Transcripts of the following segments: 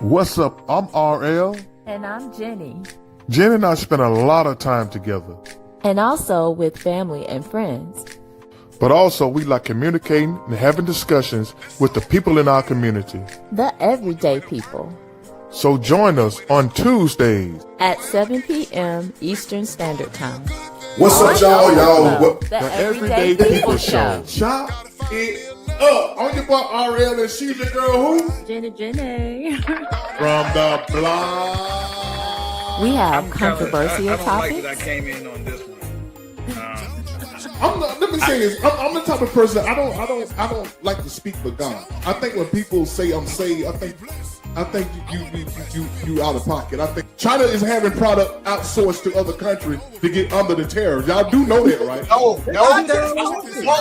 What's up? I'm RL. And I'm Jenny. Jen and I spend a lot of time together. And also with family and friends. But also we like communicating and having discussions with the people in our community. The everyday people. So join us on Tuesdays at 7 p.m. Eastern Standard Time. What's up, y'all? The Everyday People Show. Chop it up. I'm your boy RL, and she's your girl who? Jenny. From the block. We have controversial topics. Like that I came in on this one. Let me say this. I'm the type of person. I don't like to speak for God. I think when people say I'm saved, I think you out of pocket. I think China is having product outsourced to other countries to get under the tariffs. Y'all do know that, right? No,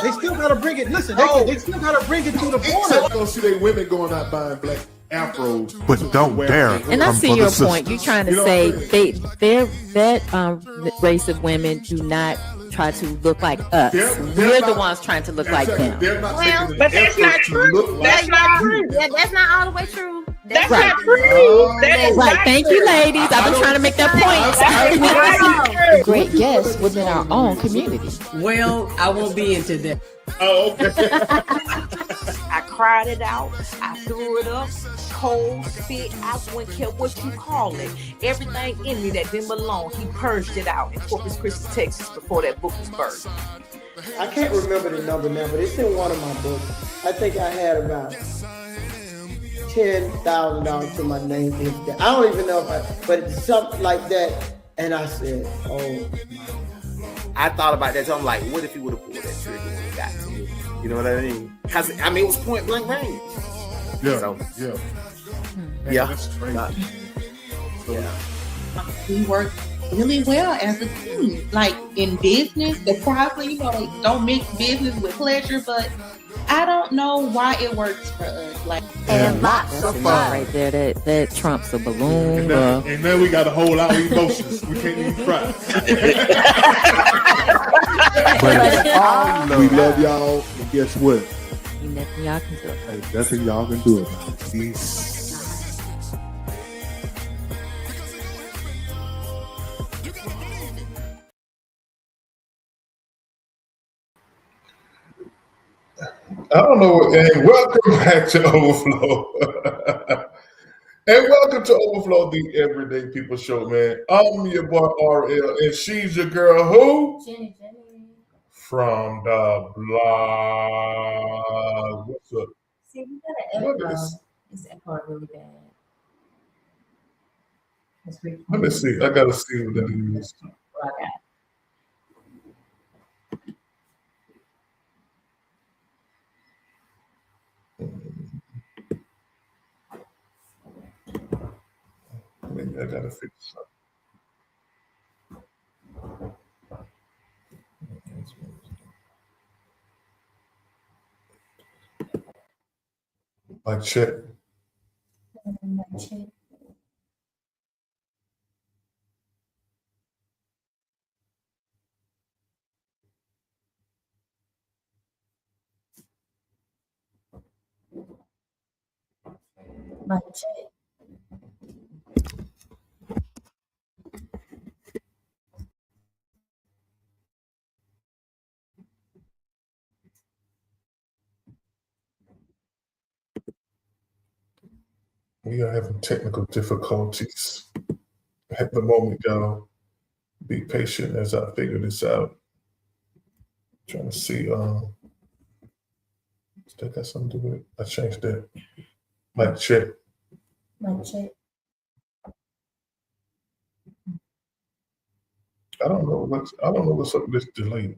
they still gotta bring it. Listen, they still gotta bring it to the border. Except gonna see they women going out buying black afros. But don't dare. And I see your point. You're trying to say that race of women do not try to look like us. We're the ones trying to look like them. Well, but that's not true. That's not true. That's not all the way true. That's right. not true. That is right. Not Thank true. you, ladies. I've been trying to make that point. Great guests within our own community. Well, I won't be into that. Oh, okay. I cried it out. I threw it up. Cold spit. I wouldn't care what you call it. Everything in me that didn't belong, he purged it out in Corpus Christi, Texas, before that book was birthed. I can't remember the number now, but it's in one of my books. I think I had about $10,000 to my name. I don't even know but it's something like that. And I said, oh my God. I thought about that. So I'm like, what if he would have pulled that trigger when he got to me? You know what I mean? Because I mean, it was point blank range. Yeah. So, Yeah. We work really well as a team. Like in business, the process, don't mix business with pleasure, but I don't know why it works for us. Like, and lots of fun right there. That trumps a balloon. And then we got to hold our emotions. We can't even cry. We love y'all. And guess what? Nothing y'all can do. Hey, nothing y'all can do about it. Peace. I don't know. And welcome back to Overflow. And welcome to Overflow, the Everyday People Show, man. I'm your boy RL, and she's your girl who? Jenny. From the blog. What's up? See, we got an echo. Is that part really bad? Let me see. I gotta see what that is. Okay. Maybe I gotta fix something. Like check. We are having technical difficulties at the moment, y'all. Be patient as I figure this out. Trying to see, does that got something to do with it? I changed that. Mic check. I don't know what's up with this delay.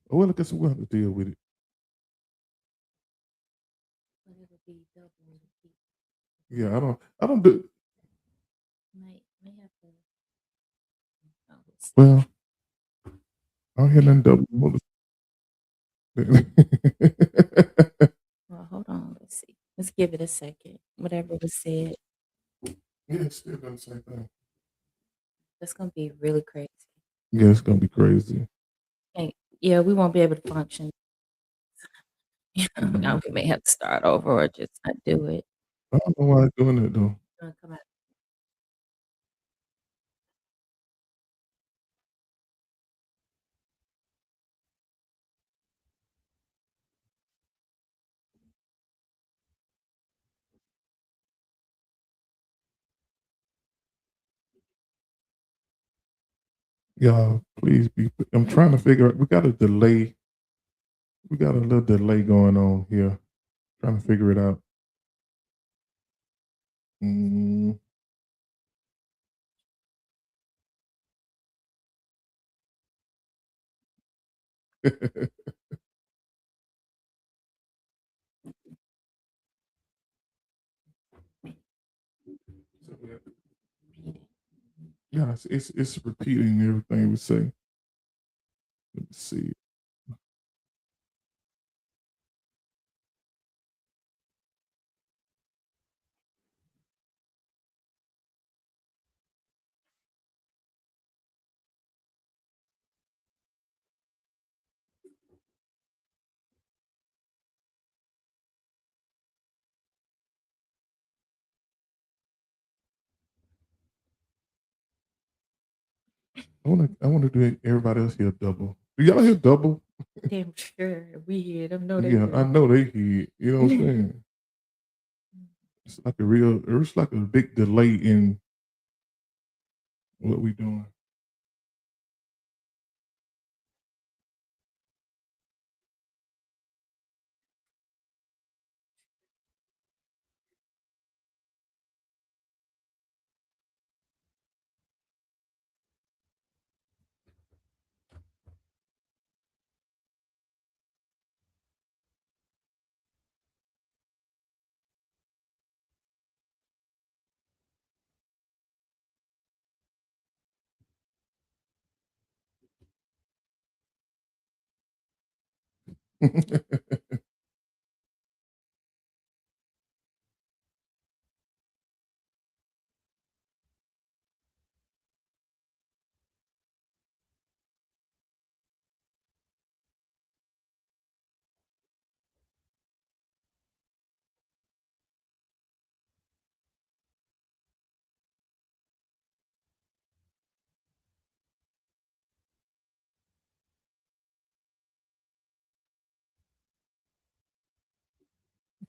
Well, I guess we'll have to deal with it. Yeah, I don't do May have to. Oh, let's see. well. I don't hear nothing double. Well, hold on. Let's see. Let's give it a second. Whatever was said, Yeah, it's still doing the same thing. that's gonna be really crazy. Yeah, it's gonna be crazy. And yeah, we won't be able to function. Now we may have to start over or just not do it. I don't know why it's doing it though. Come out. Y'all, please be. I'm trying to figure out. We got a delay. We got a little delay going on here. Trying to figure it out. Mm. Yeah, it's repeating everything we say. Let me see. I wanna do everybody else here double. Do y'all hear double? Damn sure we hear them. Know they Yeah, I hear. know they hear. You know what I'm saying? It's like a big delay in what we doing.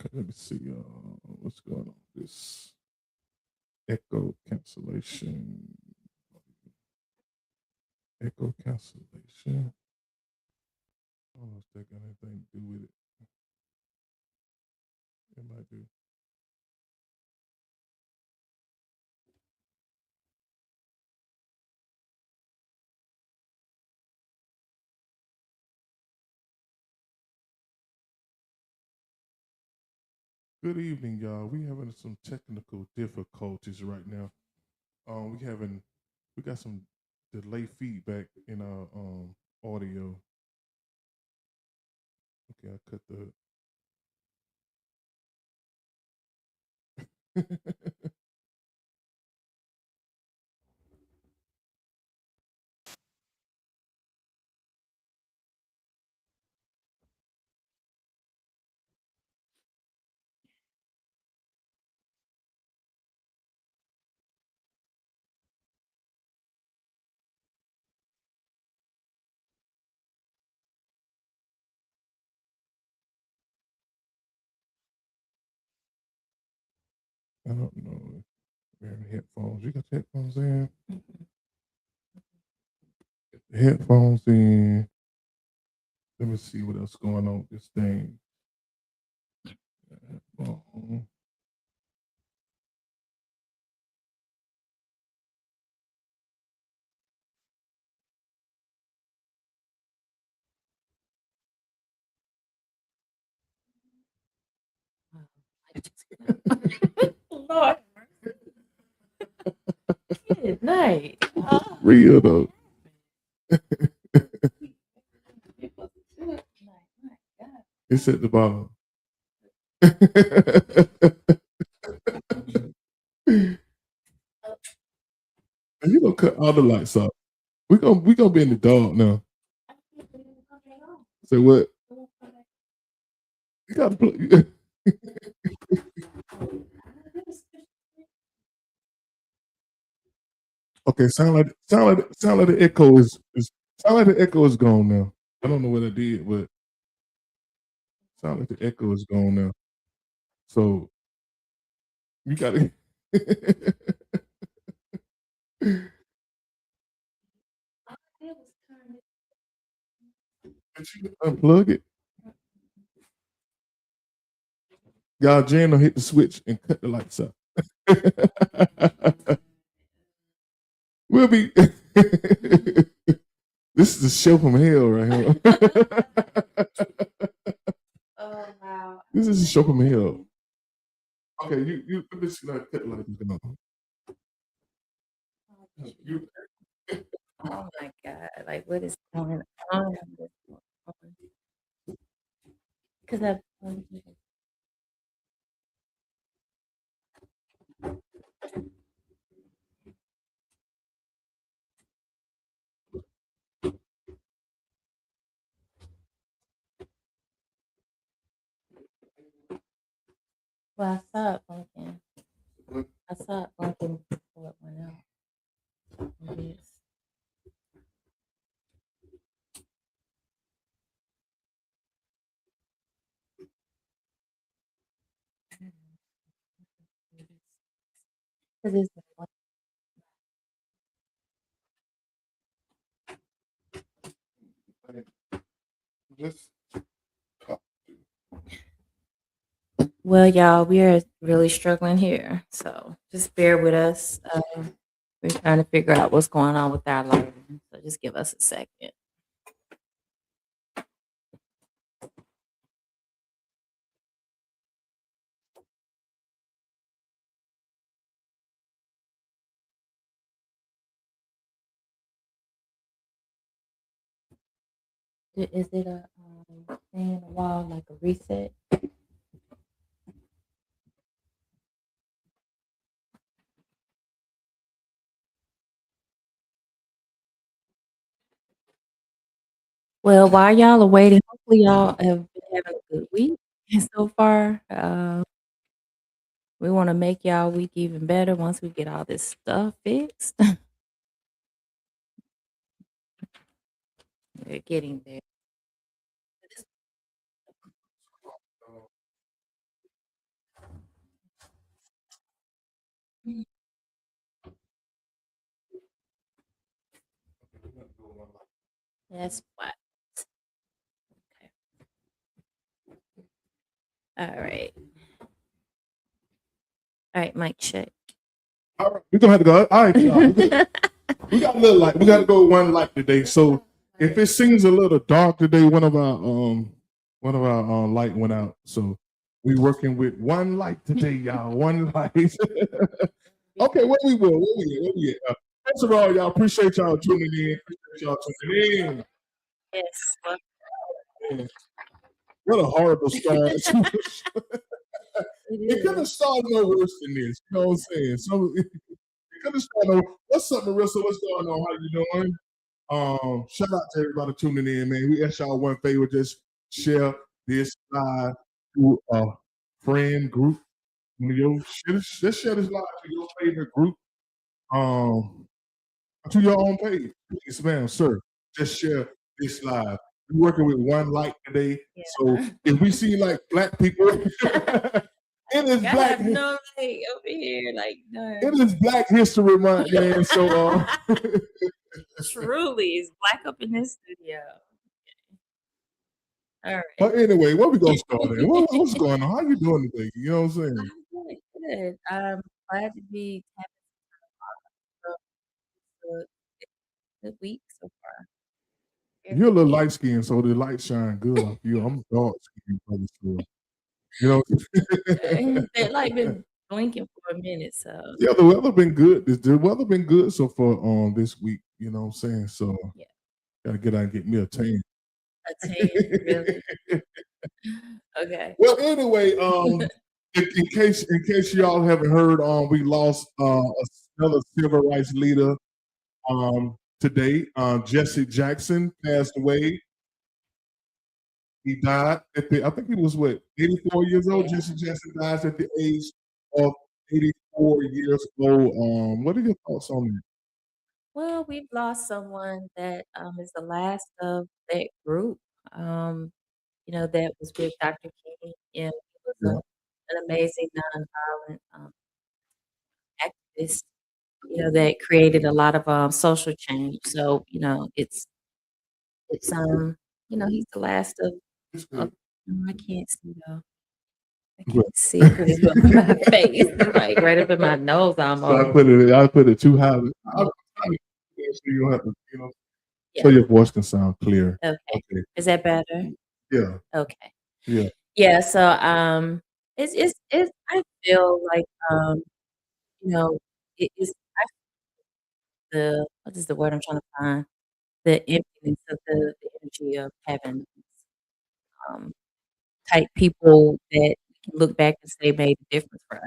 Okay, let me see. What's going on? This echo cancellation. Echo cancellation. I don't know if that got anything to do with it. It might do. Good evening, y'all. We having some technical difficulties right now. We got some delay feedback in our audio. Okay, I cut the. I don't know. Wearing headphones. You got your headphones in? Get the headphones in. Let me see what else going on with this thing. Headphone. Lord Night. Real though. It's at the bottom. And you gonna cut all the lights off. We gonna be in the dark now. Say what? You gotta play. Okay, sound like the echo is sound like the echo is gone now. I don't know what I did, but sound like the echo is gone now. So you gotta unplug it. Y'all, Jan will hit the switch and cut the lights out. We'll be. This is a show from hell right here. Oh wow. This is a show from hell. Okay, you let me see cut the lights down. Oh my god! Like, what is going on? Because I've. Well, I saw it blinking. I saw it blinking before it went out. Yes. Because it's Let's talk. well, y'all, we are really struggling here, so just bear with us. We're trying to figure out what's going on with our lighting, so just give us a second. Is it a thing in the wall, like a reset? Well, while y'all are waiting, hopefully y'all have been having a good week so far. We want to make y'all week even better once we get all this stuff fixed. We're getting there. That's what. Okay. All right. All right, mic check. All right, we're gonna have to go. All right, y'all. We got a little light. We got to go one light today. So if it seems a little dark today, one of our light went out. So we working with one light today, y'all. One light. Okay, where we at? First of all, y'all appreciate y'all tuning in. Appreciate y'all tuning in. Yes. What a horrible start. It could have started no worse than this. You know what I'm saying? So it could have started. What's up, Marissa? What's going on? How you doing? Shout out to everybody tuning in, man. We ask y'all one favor: just share this live to a friend group. Just share this live to your favorite group. To your own page, please, ma'am, sir. Just share this live. We're working with one light today, so if we see like black people, it is I black. have no light over here, like no. It is Black History Month, man. So Truly, it's black up in this studio. All right. but anyway, where we gonna start at? What's going on? How you doing today? You know what I'm saying? I'm doing good. I'm glad to be having a good week so far. You're a little light skinned, so the light shine good off you. I'm dark skinned, brother. So, you know, They've like been blinking for for a minute. So Yeah, the weather been good. The weather been good so far this week. You know what I'm saying? So yeah, gotta get out and get me a tan. a tan, really. Okay. Well, anyway, in case y'all haven't heard, we lost another civil rights leader today. Jesse Jackson passed away. He died I think he was 84 years old. Yeah. Jesse Jackson dies at the age of 84 years old. What are your thoughts on that? Well, we've lost someone that is the last of that group. That was with Dr. King. Yeah, he was Yeah. an amazing nonviolent activist. That created a lot of social change. So it's he's the last of. It's of good. I can't see though. I Good. can't see because it's up in my face. It's like right up in my nose So almost. I put it too high. I'm trying to so you don't have to, so Yeah. your voice can sound clear. Okay. Okay. Is that better? Yeah. Okay. Yeah. Yeah. So it's I feel like it is what is the word I'm trying to find? The emptiness of the energy of having um type people that we can look back and say made a difference for us.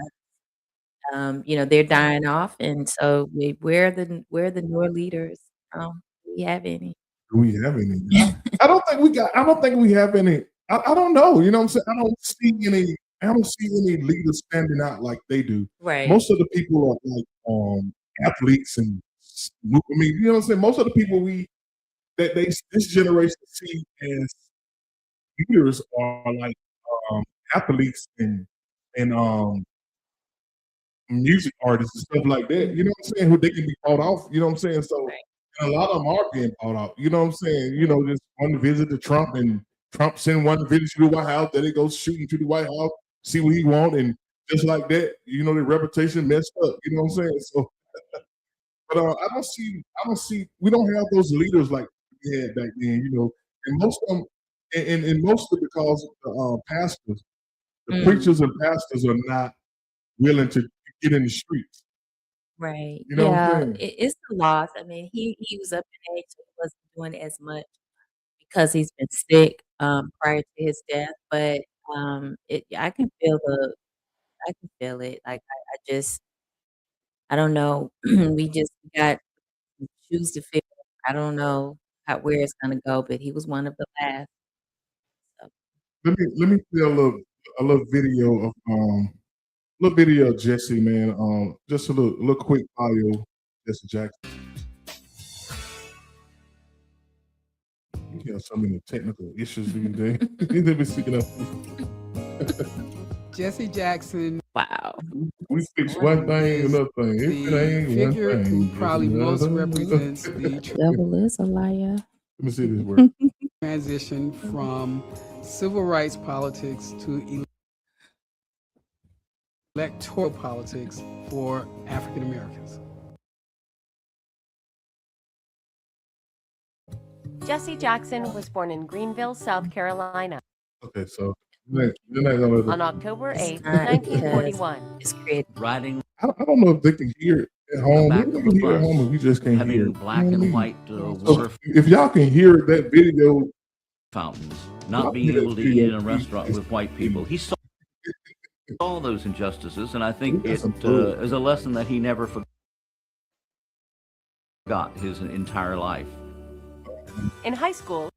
They're dying off, and so we're the newer leaders. Do we have any? Do we have any? I don't think we got. I don't think we have any. I don't know. You know what I'm saying? I don't see any. I don't see any leaders standing out like they do. Right. Most of the people are like athletes and I mean, you know what I'm saying? Most of the people this generation see as leaders are like athletes and music artists and stuff like that. You know what I'm saying? Who they can be bought off. You know what I'm saying? So Right. and a lot of them are being bought off. You know what I'm saying? Just one visit to Trump and Trump send one visit to the White House, then they go shooting to the White House, see what he want, and just like that, their reputation messed up. You know what I'm saying? So, but I don't see. We don't have those leaders like we had back then. And most of them, and mostly because the pastors, the preachers and pastors are not willing to get in the streets. Right. You know what I'm Yeah, saying? it's a loss. I mean, he was up in age, so he wasn't doing as much because he's been sick prior to his death. But I can feel it. Like I don't know. We just got some shoes to fill. I don't know where it's gonna go, but he was one of the last. So. Let me play a little video of Jesse, man. Just a little quick bio, Jesse Jackson. He has so many technical issues these days. He's been speaking up. Jesse Jackson, Wow. We fix one thing, another thing. If it the ain't one figure thing, who it's probably most another. represents the Devil is a liar. Let me see this word. transition from civil rights politics to electoral politics for African Americans. Jesse Jackson was born in Greenville, South Carolina Okay, so you're not gonna. on October 8, It's not because 1941. it's created. Riding I don't know if they can hear it at the home. back Maybe they of a can hear it at bus, home, and we just can't hear having it. black You know what I and mean? white So water if y'all can hear that video, fountains, I'll not being hear that able to eat video, in a restaurant with white people. He saw all those injustices, and I think That's it absurd. is a lesson that he never forgot his entire life. In high school,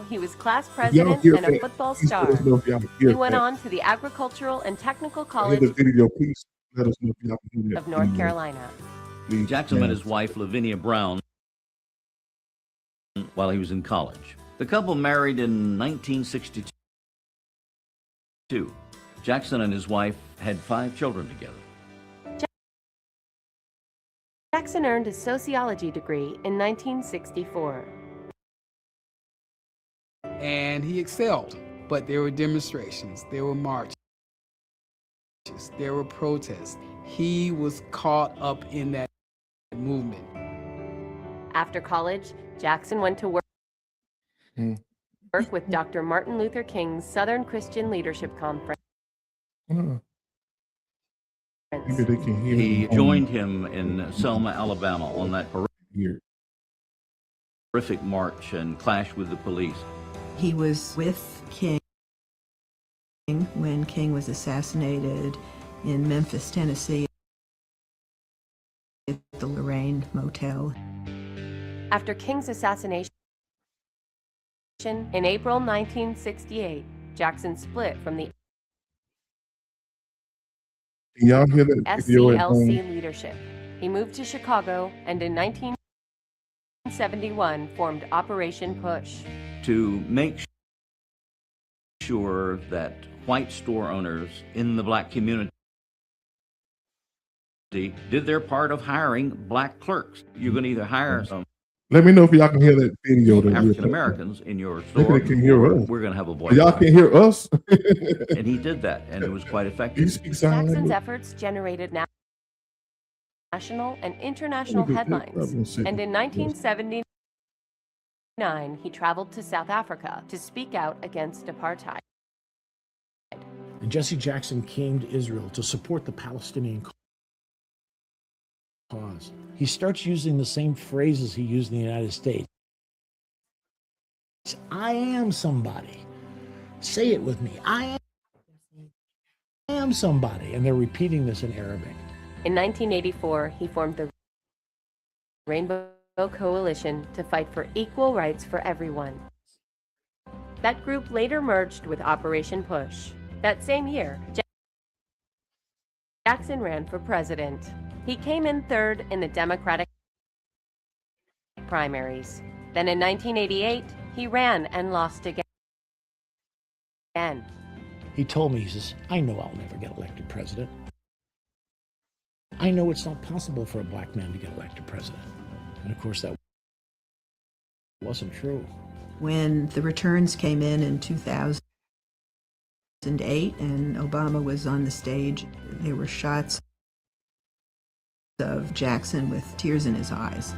he was class If y'all president hear and a that, football please let star. us know if y'all can He hear went that. on to the Agricultural and Technical Hear College the video, please let us know if y'all can hear that. of North video. Carolina. Please, Jackson met man. his wife, Lavinia Brown, while he was in college. The couple married in 1962. Jackson and his wife had 5 children together. Jackson earned his sociology degree in 1964. And he excelled, but there were demonstrations, there were marches, there were protests. He was caught up in that movement. After college, Jackson went to work with Dr. Martin Luther King's Southern Christian Leadership Conference. events. Maybe they can hear He me joined him in Selma, Alabama on that here. horrific march and clash with the police. He was with King when King was assassinated in Memphis, Tennessee, at the Lorraine Motel. After King's assassination in April 1968, Jackson split from the Can y'all hear that video at home? SCLC leadership. He moved to Chicago and in 1971 formed Operation Push. To make sure that white store owners in the black community did their part of hiring black clerks. You're going to either hire some Let me know if y'all can hear that video. That African Americans in your Maybe store. they can hear us. We're going to have a boy. Y'all can hear us. And he did that, and it was quite effective. Jackson's efforts generated national and international headlines, and in 1979, he traveled to South Africa to speak out against apartheid. And Jesse Jackson came to Israel to support the Palestinian cause. He starts using the same phrases he used in the United States. I am somebody. Say it with me. I am somebody. And they're repeating this in Arabic. In 1984, he formed the Rainbow Coalition to fight for equal rights for everyone. That group later merged with Operation Push. That same year, Jackson ran for president. He came in third in the Democratic primaries. Then in 1988, he ran and lost again. He told me, he says, I know I'll never get elected president. I know it's not possible for a black man to get elected president. And of course, that wasn't true. When the returns came in 2008 and Obama was on the stage, there were shots of Jackson with tears in his eyes.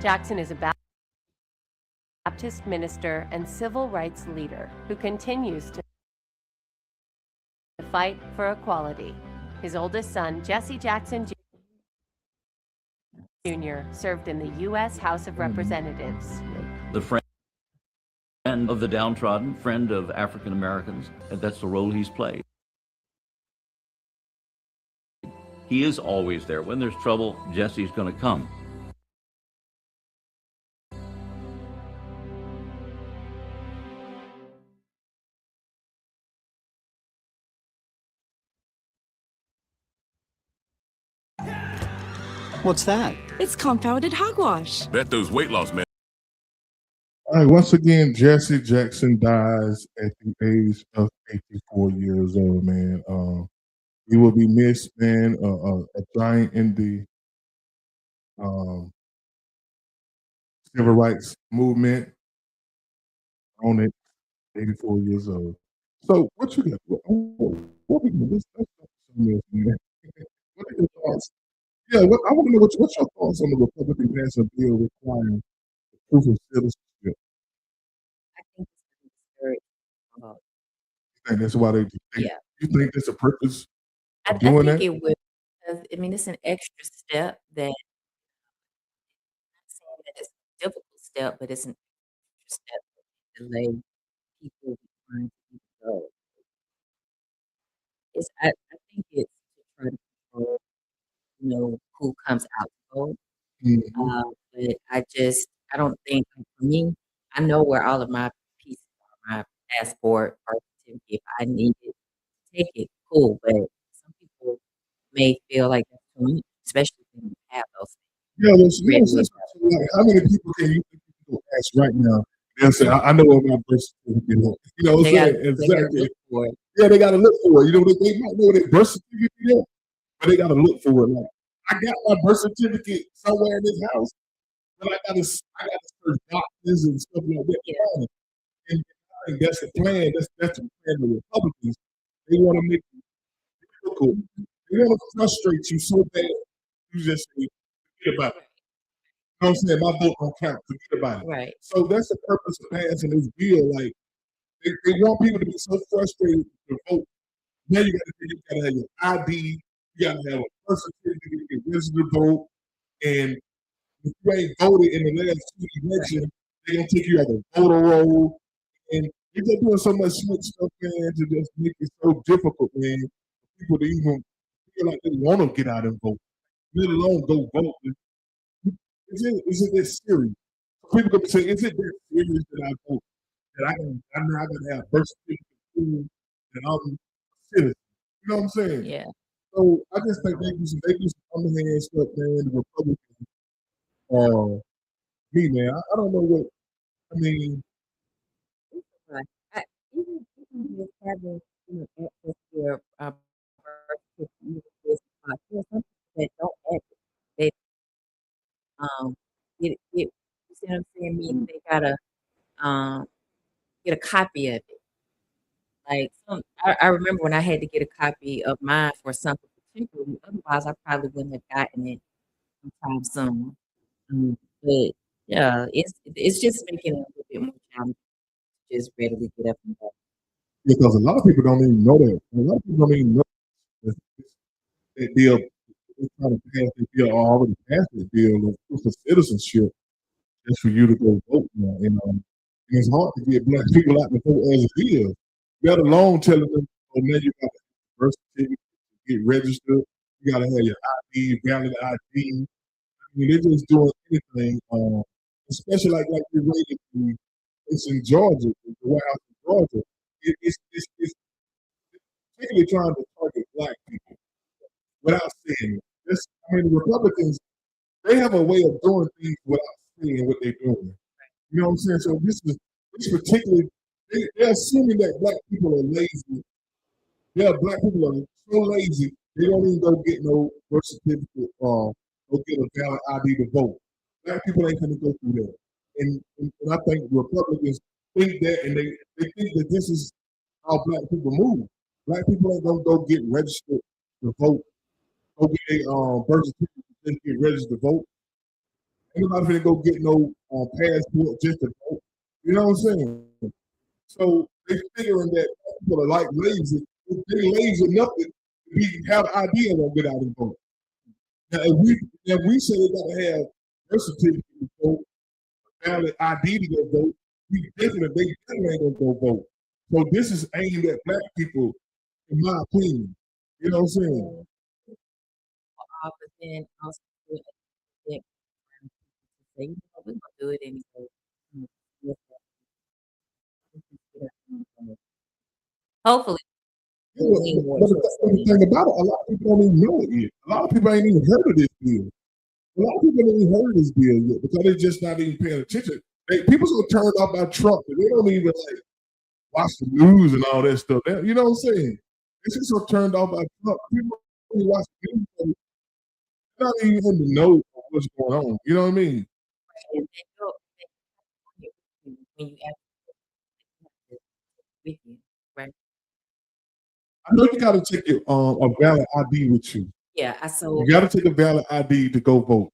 Jackson is a Baptist minister and civil rights leader who continues to fight for equality. His oldest son, Jesse Jackson Jr., served in the U.S. House of Representatives. The friend of the downtrodden, friend of African Americans, and that's the role he's played. He is always there. When there's trouble, Jesse's going to come. What's that? It's compounded hogwash. Bet those weight loss men. All right, once again, Jesse Jackson dies at the age of 84 years old, man. He will be missed, man. A giant in the civil rights movement. On it, 84 years old. So, what you got? What we can do? What are your thoughts? Yeah, I want to know what's your thoughts on the Republican passing bill requiring proof of citizenship. I think it's very You think that's why they? Yeah. You think that's a purpose I of doing think that? it would. Because, I mean, it's an extra step that I'm not saying that it's a difficult step, but it's an extra step that can delay people trying to go. I think it's to try to control, who comes out to vote. But I don't think, for me, I know where all of my pieces are, my passport, birth certificate. If I need it, take it, cool. But some people may feel like that's too much, especially if they don't have those things. Yeah, like, how many people can you think you can go ask right now? They'll say, I know what my birth certificate is. You know what I'm saying? Exactly. Yeah, they got to look for it. They might know their birth certificate is, but they got to look for it. Like, I got my birth certificate somewhere in this house, but I got to search boxes and stuff like that. Yeah. And I think that's the plan. That's the plan of the Republicans. They want to make it difficult. They want to frustrate you so bad. You just say, forget about it. You know what I'm saying? My vote don't count. Forget about it. Right. So that's the purpose of passing this bill. Like, they want people to be so frustrated to vote. Now you got to have your ID. You got to have a birth certificate to get registered to vote, and if you ain't voted in the last 2 elections, they're gonna take you out the voter roll, and they're just doing so much slick stuff, man, to just make it so difficult, man, for people to even feel like they want to get out and vote, let alone go vote. Is it that serious? People gonna say, is it that serious that I vote? That I know I gotta have birth certificate proof that I'm a citizen. You know what I'm saying? Yeah. So I just think they do some underhand stuff, man. The Republicans, man, I don't know what I mean. Right. Even with having, access to your, birth certificate, even if it's there are some people that don't have it. They, get you see what I'm saying? Meaning they gotta, um, get a copy of it. Like, I remember when I had to get a copy of mine for something particularly, otherwise I probably wouldn't have gotten it sometime soon. But yeah, it's just making it a little bit more challenging to just readily get up and go. Because a lot of people don't even know that. A lot of people don't even know that bill. They're trying to pass that bill or already passed that bill of proof of citizenship just for you to go vote now. And it's hard to get black people out to vote as it is. Let alone telling them, oh, now you got to have a birth certificate to get registered. You got to have your ID, valid ID. I mean, they're just doing anything, especially like the way that it's in Georgia, the White House in Georgia. It's particularly trying to target black people without saying it. I mean, the Republicans, they have a way of doing things without saying what they're doing. You know what I'm saying? So this particularly, they're assuming that black people are lazy. Yeah, black people are so lazy, they don't even go get no birth certificate or go get a valid ID to vote. Black people ain't gonna go through that. And I think Republicans think that, and they think that this is how black people move. Black people ain't gonna go get registered to vote, go get a birth certificate just get registered to vote. Anybody finna go get no passport just to vote. You know what I'm saying? So they figuring that people are like lazy. They're lazy enough to have an idea and won't get out and vote. Now, if we say they got to have birth certificate to vote, valid ID to go vote, they definitely ain't gonna go vote. So this is aimed at black people, in my opinion. You know what I'm saying? But then also do it again, say, we're gonna do it anyway. Yes, hopefully, Yeah, but the thing about it, a lot of people don't even know it yet. A lot of people ain't even heard of this bill. A lot of people ain't even heard of this bill yet because they're just not even paying attention. People so turned off by Trump that they don't even like watch the news and all that stuff. You know what I'm saying? They're just so turned off by Trump. People don't even watch the news. They're not even in the know of what's going on. You know what I mean? and when you actually with you, right? I know you got to take your a valid ID with you. Yeah, You got to take a valid ID to go vote.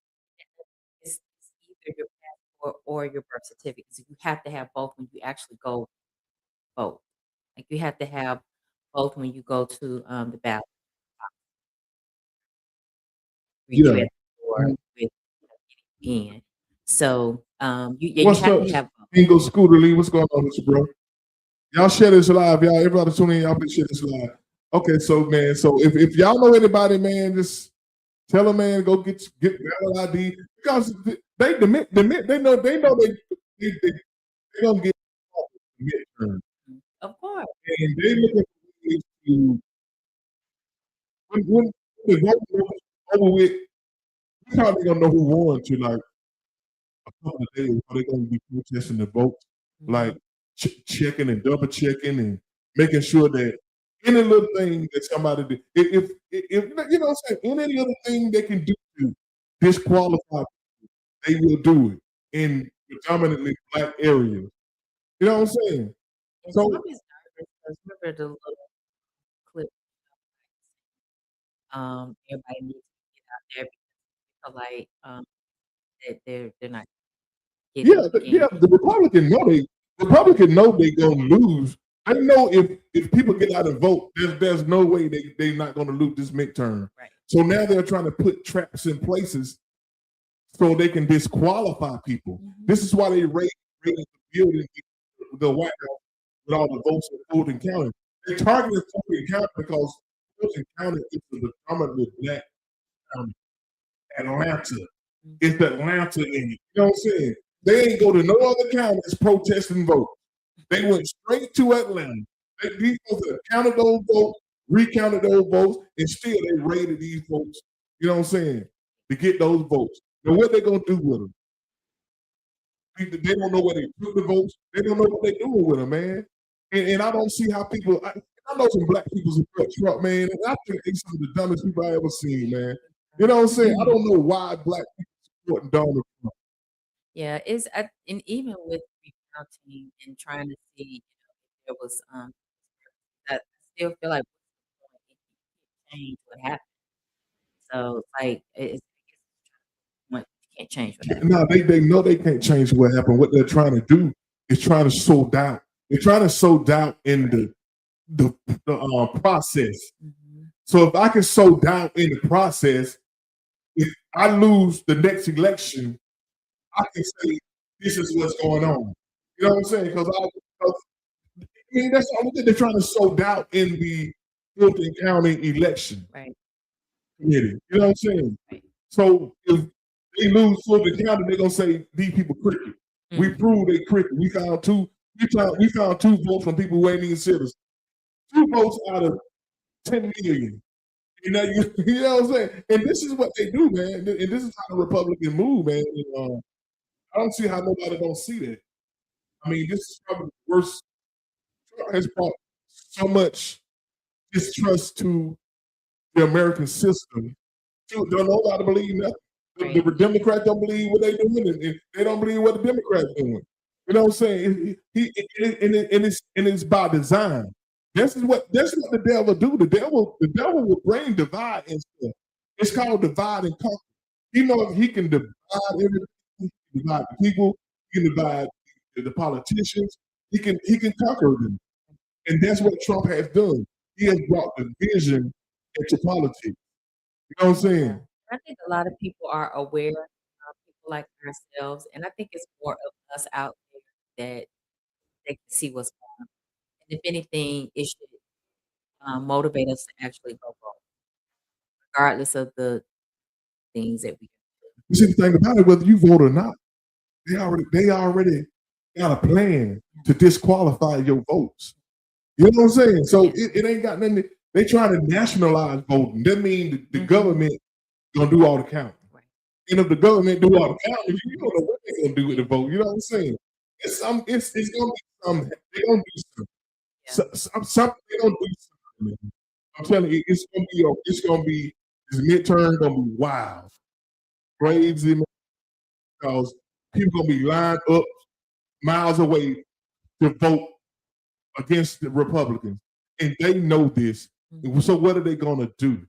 It's either your passport or your birth certificate. So you have to have both when you actually go vote. Like you have to have both when you go to the ballot box. You Yeah. at the door with in. So you What's have up, to have both. Bingo Scooter Lee? What's going on with you, bro? Y'all share this live, y'all. Everybody tuning in, y'all please share this live. Okay, so man, so if y'all know anybody, man, just tell them, man, go get valid ID because they know they gonna get the midterm. Of course. And they looking for ways to when the vote is over with, you probably gonna know who won to like a couple of days before they're gonna be protesting the vote, like checking and double checking and making sure that any little thing that somebody did, if you know what I'm saying, any little thing they can do to disqualify, they will do it in predominantly black areas. You know what I'm saying? And So Trump is nervous because remember the little clip, everybody needs to get out there because they feel like that they're not getting yeah, the Republican know they gonna lose. I know if people get out and vote, there's no way they're not going to lose this midterm. Right. So now they're trying to put traps in places so they can disqualify people. This is why they raided the building, the White House, with all the votes in Fulton County. They targeted Fulton County because Fulton County is the predominantly black county. Atlanta. It's Atlanta in it. You know what I'm saying? They ain't go to no other counties protesting votes. They went straight to Atlanta. These folks counted those votes, recounted those votes, and still they raided these votes, you know what I'm saying, to get those votes. Now, what they going to do with them? They don't know where they put the votes. They don't know what they're doing with them, man. And I don't see how people, I know some black people support Trump, man, and I think they're some of the dumbest people I ever seen, man. You know what I'm saying? I don't know why black people support Donald Trump. Yeah, and even with recounting and trying to see, if there was, I still feel like it can't change what happened. So, like, you can't change what happened. No, they know they can't change what happened. What they're trying to do is trying to sow doubt. They're trying to sow doubt in the process. So if I can sow doubt in the process, if I lose the next election, I can say this is what's going on. You know what I'm saying? Because I mean that's the only thing they're trying to sow doubt in the Fulton County election committee. You know what I'm saying? So if they lose Fulton County, they're gonna say these people crooked. We proved they crooked. We found two votes from people who ain't even citizens. 2 votes out of 10 million. You know what I'm saying? And this is what they do, man. And this is how the Republicans move, man. And, I don't see how nobody don't see that. I mean, this is probably the worst. Trump has brought so much distrust to the American system. Don't nobody believe nothing. The Democrats don't believe what they're doing, and they don't believe what the Democrats doing. You know what I'm saying? It's by design. That's what the devil do. The devil will bring divide and stuff. It's called divide and conquer. He knows he can divide everything. He can divide the people. He can divide the politicians. He can conquer them, and that's what Trump has done. He has brought division into politics. You know what I'm saying? I think a lot of people are aware, people like ourselves, and I think it's more of us out there that they can see what's going on. And if anything, it should motivate us to actually go vote, regardless of the things that we do. You see, the thing about it, whether you vote or not, they already got a plan to disqualify your votes. You know what I'm saying? So it ain't got nothing. They trying to nationalize voting. That means the government gonna do all the counting. And if the government do all the counting, you don't know what they're gonna do with the vote. You know what I'm saying? It's gonna be something. They're gonna do something. Something they gonna do something. I'm telling you, it's gonna be this midterm gonna be wild, crazy, because people gonna be lined up miles away to vote against the Republicans, and they know this. So what are they gonna do?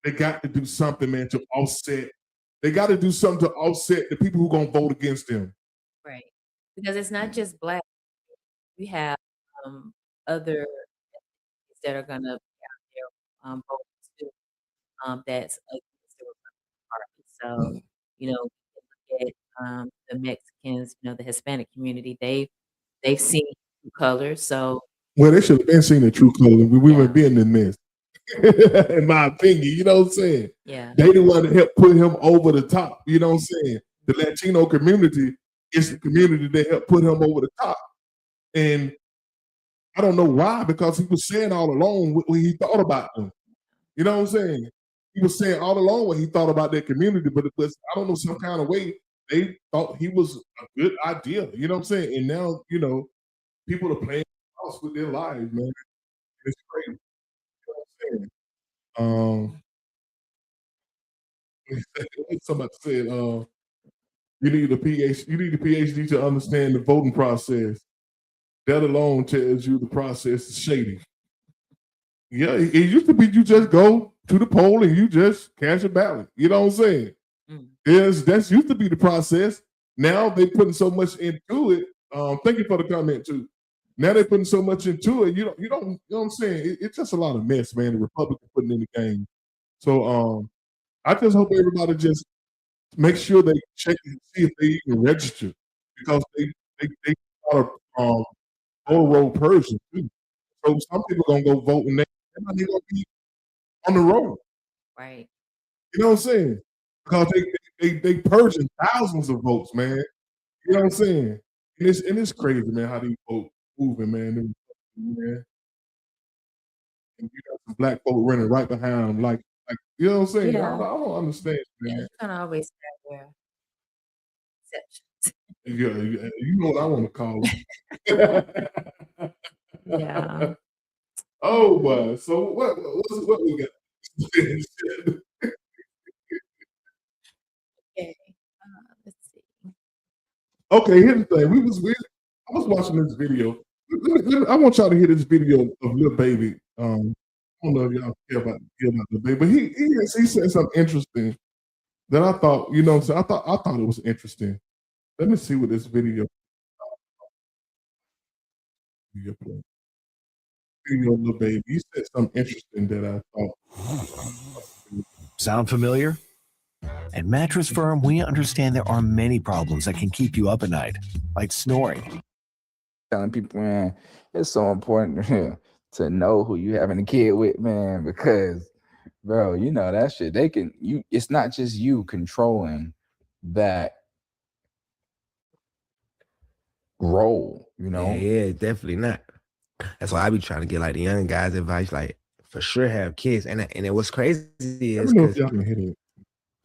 They got to do something, man, to offset. They got to do something to offset the people who gonna vote against them. Right. Because it's not just black. We have other ethnicities that are gonna be out there voting too. That's against the Republican Party. So, you know, we can look at the Mexicans, the Hispanic community. They've seen true colors. So Well, they should have been seeing the true color. We would be in the mess. In my opinion, you know what I'm saying? Yeah. They the one that helped put him over the top. You know what I'm saying? The Latino community is the community that helped put him over the top. And I don't know why, because he was saying all along what he thought about them. You know what I'm saying? He was saying all along what he thought about that community, but it was, I don't know, some kind of way they thought he was a good idea. You know what I'm saying? And now, people are playing house with their lives, man. It's crazy. Somebody said, you need a PhD to understand the voting process. That alone tells you the process is shady. Yeah, it used to be you just go to the poll and you just cast a ballot. You know what I'm saying? That's used to be the process. Now they're putting so much into it. Thank you for the comment too. now they're putting so much into it. You know what I'm saying? It's just a lot of mess, man. The Republicans putting in the game. So I just hope everybody just make sure they check and see if they even register because they got a voter roll Persian too. So some people gonna go vote and they're not even gonna be on the road. Right. You know what I'm saying? Because they purging thousands of votes, man. You know what I'm saying? And it's crazy, man, how these folks moving, man. Man. And you got some black folk running right behind them, like you know what I'm saying? Yeah. I don't understand, Yeah, man. you kind of always have their exceptions. Yeah, you know what I want to call them. Yeah. Oh boy. So what we got? Okay. Let's see. Okay, here's the thing. I was watching this video. I want y'all to hear this video of Lil Baby. I don't know if y'all care about Lil Baby, but he said something interesting that I thought, you know what I'm saying? I thought it was interesting. Let me see what this video of Lil Baby. He said something interesting that I thought. Sound familiar? At Mattress Firm, we understand there are many problems that can keep you up at night, like snoring. Telling people, man, it's so important to know who you having a kid with, man, because, bro, you know that shit. It's not just you controlling that role, you know. Yeah, definitely not. That's why I be trying to get like the young guys advice, like for sure have kids. And it what's crazy is because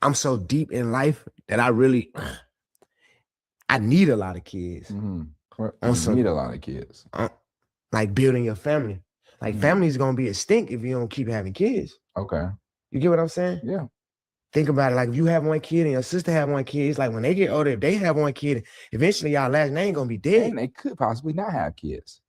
I'm so deep in life that I need a lot of kids. You need a lot of kids. Like building your family. Like family's gonna be extinct if you don't keep having kids. Okay. You get what I'm saying? Yeah. Think about it. Like if you have one kid and your sister have one kid, it's like when they get older, if they have one kid, eventually y'all last name gonna be dead. And they could possibly not have kids.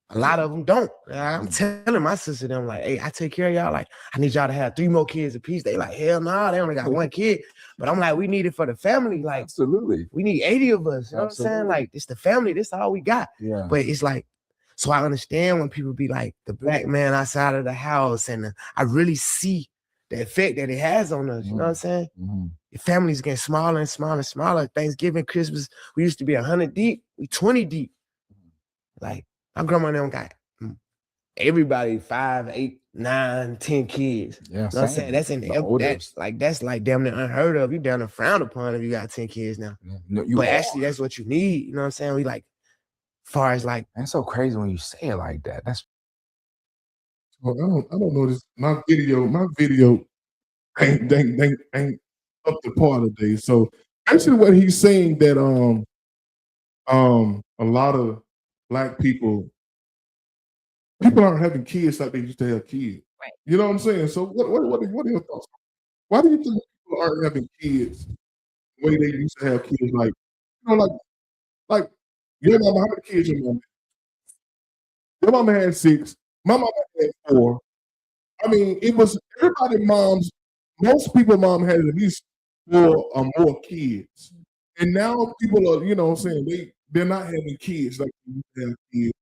A lot of them don't. I'm telling my sister them like, hey, I take care of y'all. Like, I need y'all to have 3 more kids apiece. They like, hell no, they only got one kid. But I'm like, we need it for the family. Like, absolutely. We need 80 of us. You know what I'm saying? Like, it's the family. This all we got. Yeah. But it's like, so I understand when people be like, the black man outside of the house. And I really see the effect that it has on us. You know what I'm saying? Your families getting smaller and smaller and smaller. Thanksgiving, Christmas, we used to be 100 deep. We 20 deep. Like, my grandma and them got everybody 5, 8, 9, 10 kids. Yeah, you know what I'm saying? That's that's like damn near unheard of. You down and frowned upon if you got 10 kids now. Yeah. No, but actually, that's what you need. You know what I'm saying? We like, far as like, that's so crazy when you say it like that. That's well, I don't know this. My video ain't up to par today. So actually, what he's saying that a lot of black people aren't having kids like they used to have kids. Right. You know what I'm saying? So what are your thoughts? Why do you think people aren't having kids the way they used to have kids? Like, you know, like your mama, how many kids your mama had? Your mama had 6. My mama had 4. I mean, it was most people mom had at least 4 or more kids. And now people are, you know what I'm saying, they're not having kids like they used to have kids.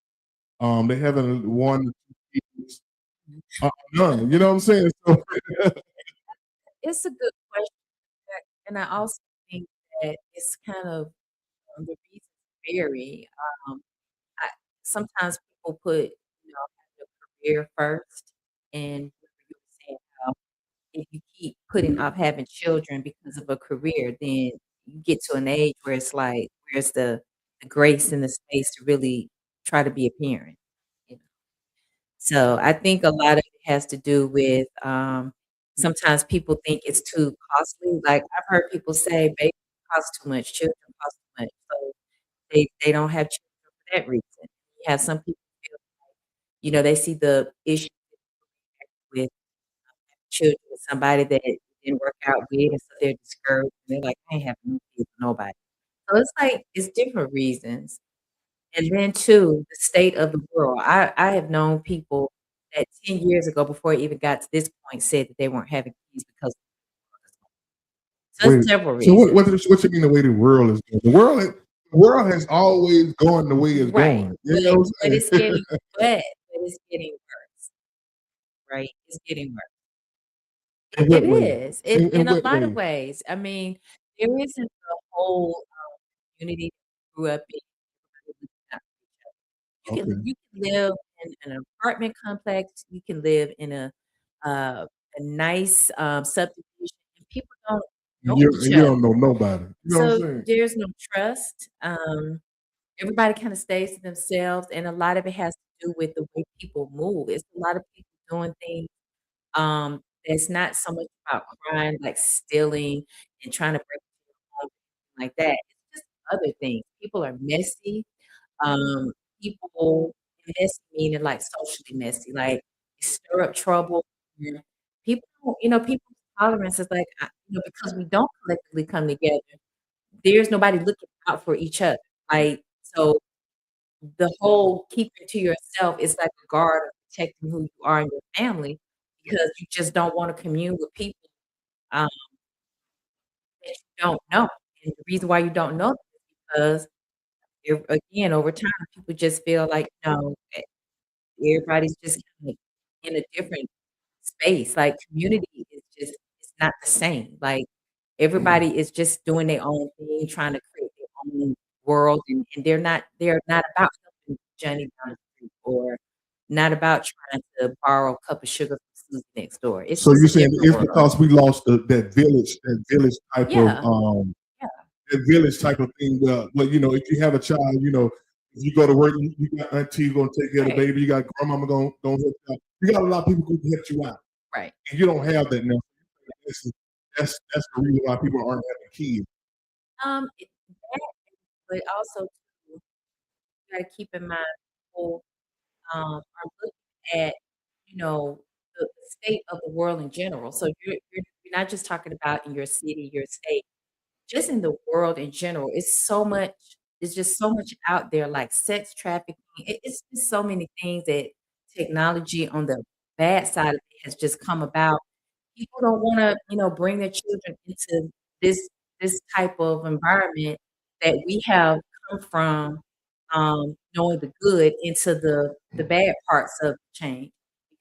They having 1 or 2 kids. None. You know what I'm saying? So It's a good question. And I also think that it's kind of the reasons vary. Sometimes people put, having a career first. And you were saying how if you keep putting off having children because of a career, then you get to an age where it's like, where's the grace and the space to really try to be a parent? You know? So I think a lot of it has to do with sometimes people think it's too costly. Like I've heard people say babies cost too much, children cost too much. So they don't have children for that reason. You have some people feel like, they see the issue with children with somebody that it didn't work out with, and so they're discouraged. And they're like, I ain't having no kids with nobody. So it's like it's different reasons. And then too, the state of the world. I have known people that 10 years ago, before it even got to this point, said that they weren't having kids because so it's several so reasons. what you mean the way the world is going? The world world has always gone the way it's Right, going. You know what I'm but it's saying? getting but it's getting worse, right? It's getting worse. In It what way? is. It In in a what lot of way? ways. I mean, there isn't a whole, community that grew up in everybody looking out for each other. Okay. You can live in an apartment complex, you can live in a nice, subdivision, and people don't know each You other. don't know nobody. You know what I'm So, saying? there's no trust, everybody kinda stays to themselves, and a lot of it has to do with the way people move. It's a lot of people doing things, that's not so much about crime, like stealing and trying to break into your home, like that. It's just other things. People are messy. People messy meaning like socially messy, like stir up trouble. And people, people's tolerance is like, because we don't collectively come together, there's nobody looking out for each other. Like, so the whole keeping to yourself is like a guard of protecting who you are and your family because you just don't want to commune with people um, that you don't know. And the reason why you don't know them is because, again, over time, people just feel like, everybody's just kind of in a different space. Like community is just it's not the same. Like everybody is just doing their own thing, trying to create their own world, and they're not about helping Johnny down the street or not about trying to borrow a cup of sugar from Susie next door. It's So just you're a saying different it's world. because we lost that village type of Yeah. Yeah. that village type of thing where if you have a child, if you go to work, you got auntie gonna take care of the Right. baby, you got grandmama gonna help you out. You got a lot of people who can help you out. Right. And you don't have that now. That's the reason why people aren't having kids. That, but also too, you gotta keep in mind people are looking at, the state of the world in general. So you're not just talking about in your city, your state, just in the world in general. It's just so much out there, like sex trafficking. It's just so many things that technology on the bad side of it has just come about. People don't wanna, bring their children into this this type of environment that we have come from, knowing the good into the bad parts of change.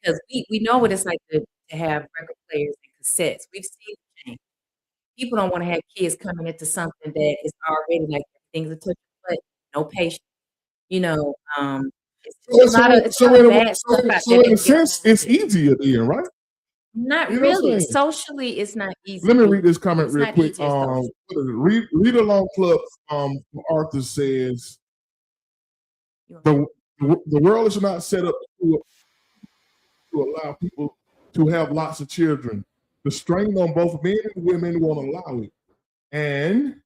Because we know what it's like to have record players and cassettes. We've seen the change. People don't wanna have kids coming into something that is already like things that took but no patience. You know, it's So, just it's a lot of bad stuff out there in that a we get sense, it's easier then, right? not You know what I'm really. saying? Socially, it's not Let me easy. read this comment It's real not quick. easy as social. What is it? Read along club. Arthur says the world is not set up to allow people to have lots of children. The strain on both men and women won't allow it. And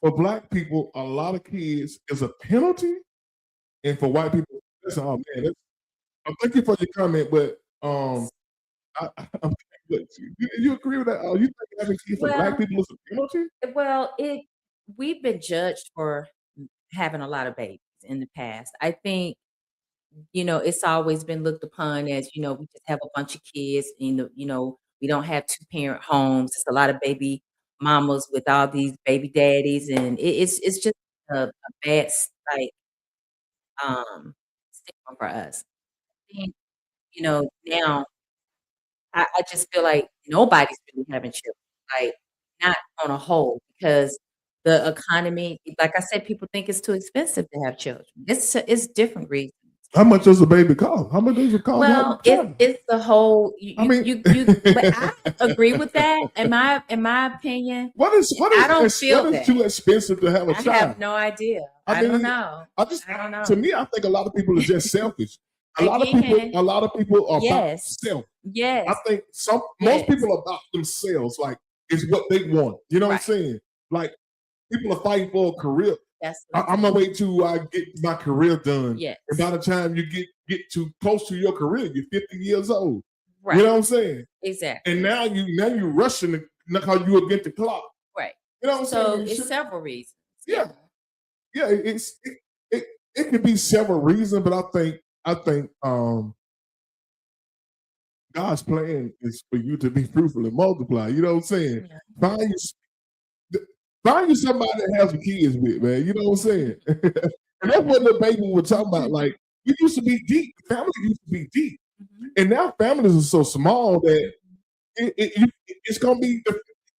for black people, a lot of kids is a penalty. And for white people, thank you for your comment, but I'm, you agree with that? You think having kids for black Well, people is a penalty? we've been judged for having a lot of babies in the past. I think, it's always been looked upon as, we just have a bunch of kids, we don't have two-parent homes. It's a lot of baby mamas with all these baby daddies, and it's just a bad like stigma for us. I think, now I just feel like nobody's really having children, like, not on a whole, because the economy like I said, people think it's too expensive to have children. It's different reasons. How much does a baby cost? How much does it cost to have a Well, child? it's the whole I mean, but I agree with that. In my opinion, I don't feel what is that. too expensive to have a I child? have no idea. I don't know. I don't know. To me, I think a lot of people are just selfish. A lot Again, of people are about yes. self. Yes. I think most Yes. people are about themselves, like it's what they want. You know what I'm saying? Like people are fighting for a career. That's I'm gonna wait till I get my career done. Yes. And by the time you get too close to your career, you're 50 years old. Right. You know what I'm saying? Exactly. And now you rushing because you against the clock. Right. You know what I'm So saying? it's several reasons. Yeah. It could be several reasons, but I think God's plan is for you to be fruitful and multiply. You know what I'm saying? Yeah. Find Find you somebody that has some kids with, man. You know what I'm saying? And that's what the baby was talking about. Like, we used to be deep. Family used to be deep. And now families are so small that it's going to be,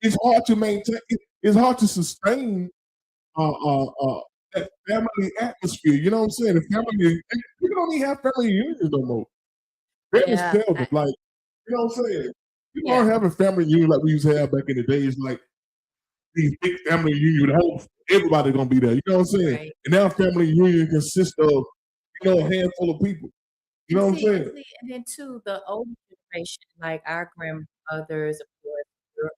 it's hard to maintain, it's hard to sustain that family atmosphere. You know what I'm saying? The family, people don't even have family reunions no more. Very seldom. Like, you know what I'm saying? You don't have a family reunion like we used to have back in the days. Like, these big family reunions, everybody gonna be there. You know what I'm saying? Right. And now family reunion consists of, you know, a handful of people. You know what I'm saying? And then too, the older generation, like our grandmothers, of course, your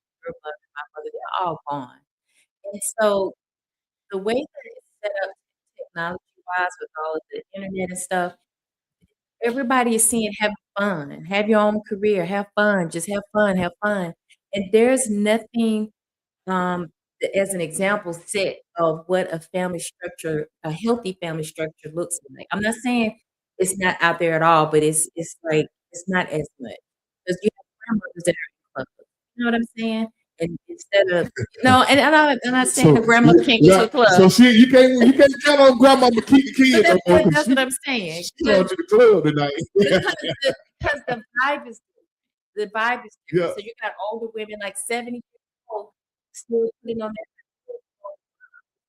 mother, my mother, they're all gone. And so the way that it's set up technology-wise with all of the internet and stuff, everybody is seeing have fun, have your own career, have fun, just have fun, have fun. And there's nothing as an example set of what a family structure, a healthy family structure looks like. I'm not saying it's not out there at all, but it's like it's not as much because you have grandmothers that are in clubs. You know what I'm saying? And instead of no, and I'm not saying the grandmother can't go to a club. So you can't count on grandma to keep the kids. That's what I'm saying. She's going to the club tonight. Because the vibe is different. Yeah. So you got older women like 70 years old still putting on that.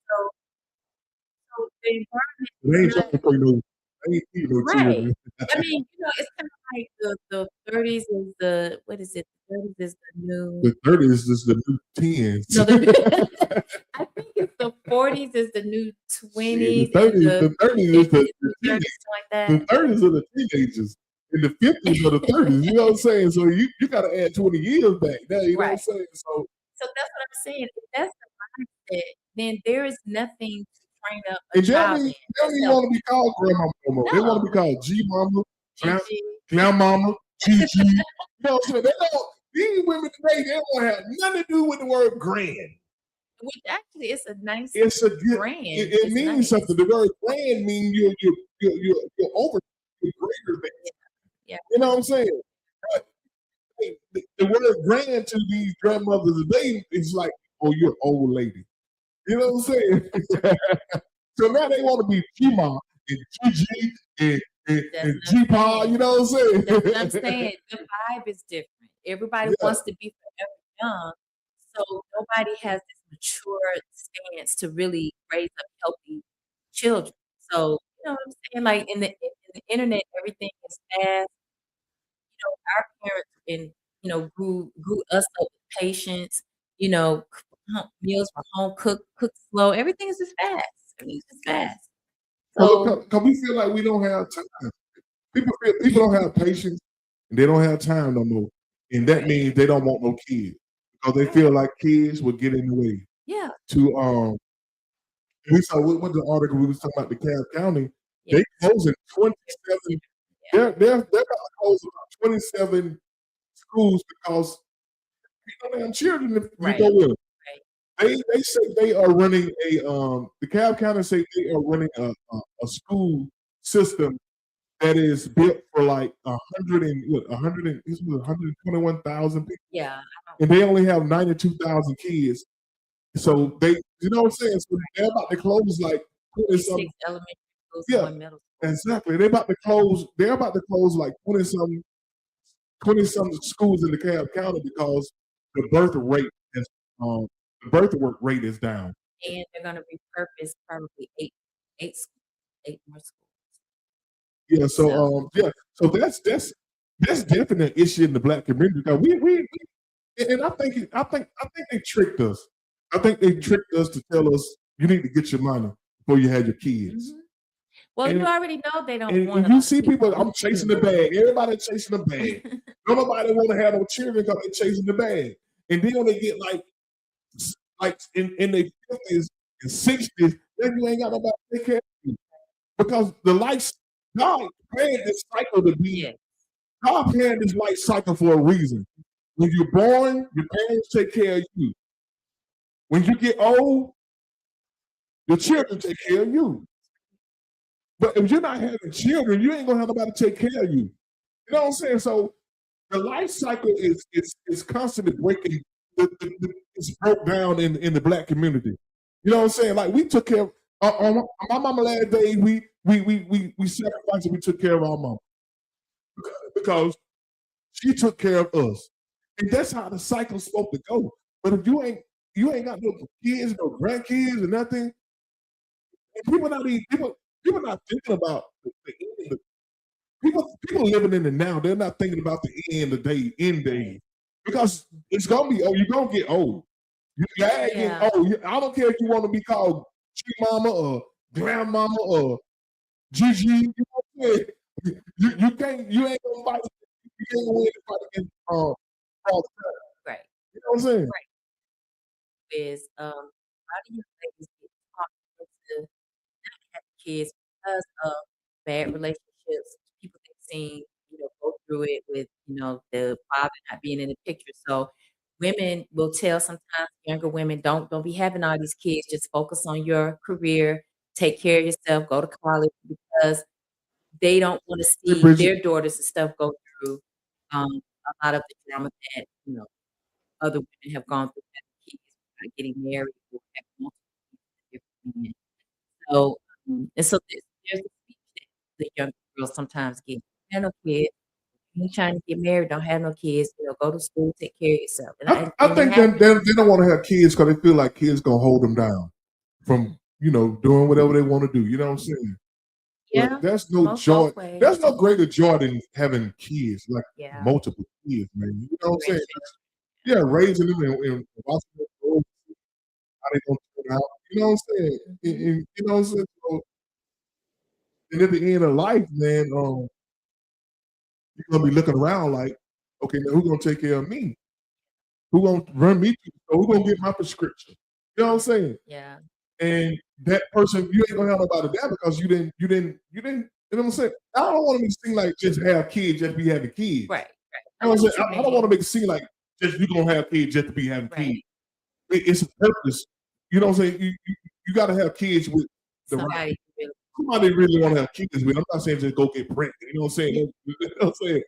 So the environment They ain't trying for no. They ain't feeding no right. children. I mean, you know, it's kind of like the 30s is the what is it? The 30s is the new. The 30s is the new 10s. No, I think it's the 40s is the new 20s. The 30s is the like that. The 30s are the teenagers. And the 50s are the 30s. You know what I'm saying? So you got to add 20 years back. Now, you know what I'm saying? So that's what I'm saying. If that's the mindset, then there is nothing to train up a and child they in. don't even want to be called grandma no more. They want to be called G-mama, grandmama, Gigi. You know what I'm saying? They don't, these women today, they don't have nothing to do with the word grand. Which actually it's a nice brand. It means nice. Something. The word grand means you're over, you're greater than. Yeah. You know what I'm saying? But the word grand to these grandmothers today is like, oh, you're an old lady. You know what I'm saying? So now they want to be G-Ma and Gigi and G-Pa, you know what I'm saying? That's what I'm saying. The vibe is different. Everybody wants to be forever young. So nobody has this mature stance to really raise up healthy children. So, you know what I'm saying? Like in the internet, everything is fast. You know, our parents grew us up with patience, you know, meals were home cooked slow. Everything is just fast. Everything's just fast. So because we feel like we don't have time. People don't have patience and they don't have time no more. And that means they don't want no kids. Because they feel like kids will get in the way. Yeah. We saw what the article we was talking about the Cobb County. They closing 27. They're about to close about 27 schools because people have children if you go with them. They say they are running the Cobb County say they are running a school system that is built for like 121,000 people. Yeah. And they only have 92,000 kids. So they, you know what I'm saying? So they're about to close like 26 elementary schools, one middle school. Exactly. They're about to close like 20-some schools in the Cobb County because the birth rate is down. And they're gonna repurpose probably eight more schools. Yeah, so that's definitely an issue in the Black community because we and I think they tricked us. I think they tricked us to tell us you need to get your money before you have your kids. Mm-hmm. Well, you already know they don't want. And you see people, I'm chasing the bag. Everybody chasing the bag. Nobody want to have no children because they're chasing the bag. And then when they get like in their 50s and 60s, then you ain't got nobody to take care of you because the life. God planned this cycle to be. God planned this life cycle for a reason. When you're born, your parents take care of you. When you get old, your children take care of you. But if you're not having children, you ain't gonna have nobody to take care of you. You know what I'm saying? So the life cycle is constantly breaking it's broke down in the black community. You know what I'm saying? Like we took care of on my mama last day. We sacrificed and we took care of our mom because she took care of us, and that's how the cycle's supposed to go. But if you ain't got no kids, no grandkids, or nothing, and people not thinking about the end. People living in the now. They're not thinking about the end days, because it's gonna be. Oh, you're gonna get old. You're getting old. I don't care if you want to be called tree mama or grandmama or Gigi. You know what I'm saying? You can't. You ain't gonna fight. You can't win the fight against all the time. Right. You know what I'm saying? Right. Is a lot of you ladies get taught into not having kids because of bad relationships. People they've seen, go through it with, the father not being in the picture. So women will tell sometimes younger women, don't be having all these kids. Just focus on your career, take care of yourself, go to college, because they don't want to Hey, see Bridget. their daughters and stuff go through a lot of the drama that other women have gone through having kids, not getting married, or having multiple kids with different men. So, there's a speech that the young girls sometimes get. Have no kids. You ain't trying to get married, don't have no kids. Go to school, take care of yourself. I think they don't want to have kids because they feel like kids gonna hold them down from doing whatever they want to do. You know what I'm saying? Yeah, But there's no both joy. ways. There's no greater joy than having kids, like Yeah. multiple kids, man. You know what I'm saying? Raising Yeah, raising them and watching them grow, how they gonna turn out. You know what I'm saying? And you know what I'm saying? So, and at the end of life, man, you're gonna be looking around like, okay, now who's gonna take care of me? Who gonna run me to the store? Who gonna get my prescription? You know what I'm saying? Yeah. And that person, you ain't gonna have nobody there because you didn't, you know what I'm saying? I don't want to make it seem like just have kids, just be having kids. Right. You know what I'm saying? I don't want to make it seem like just you gonna have kids just to be having kids. It's a purpose. You know what I'm saying? You got to have kids with the right. Somebody really want to have kids with. I'm not saying just go get pregnant. You know what I'm saying? You know what I'm saying?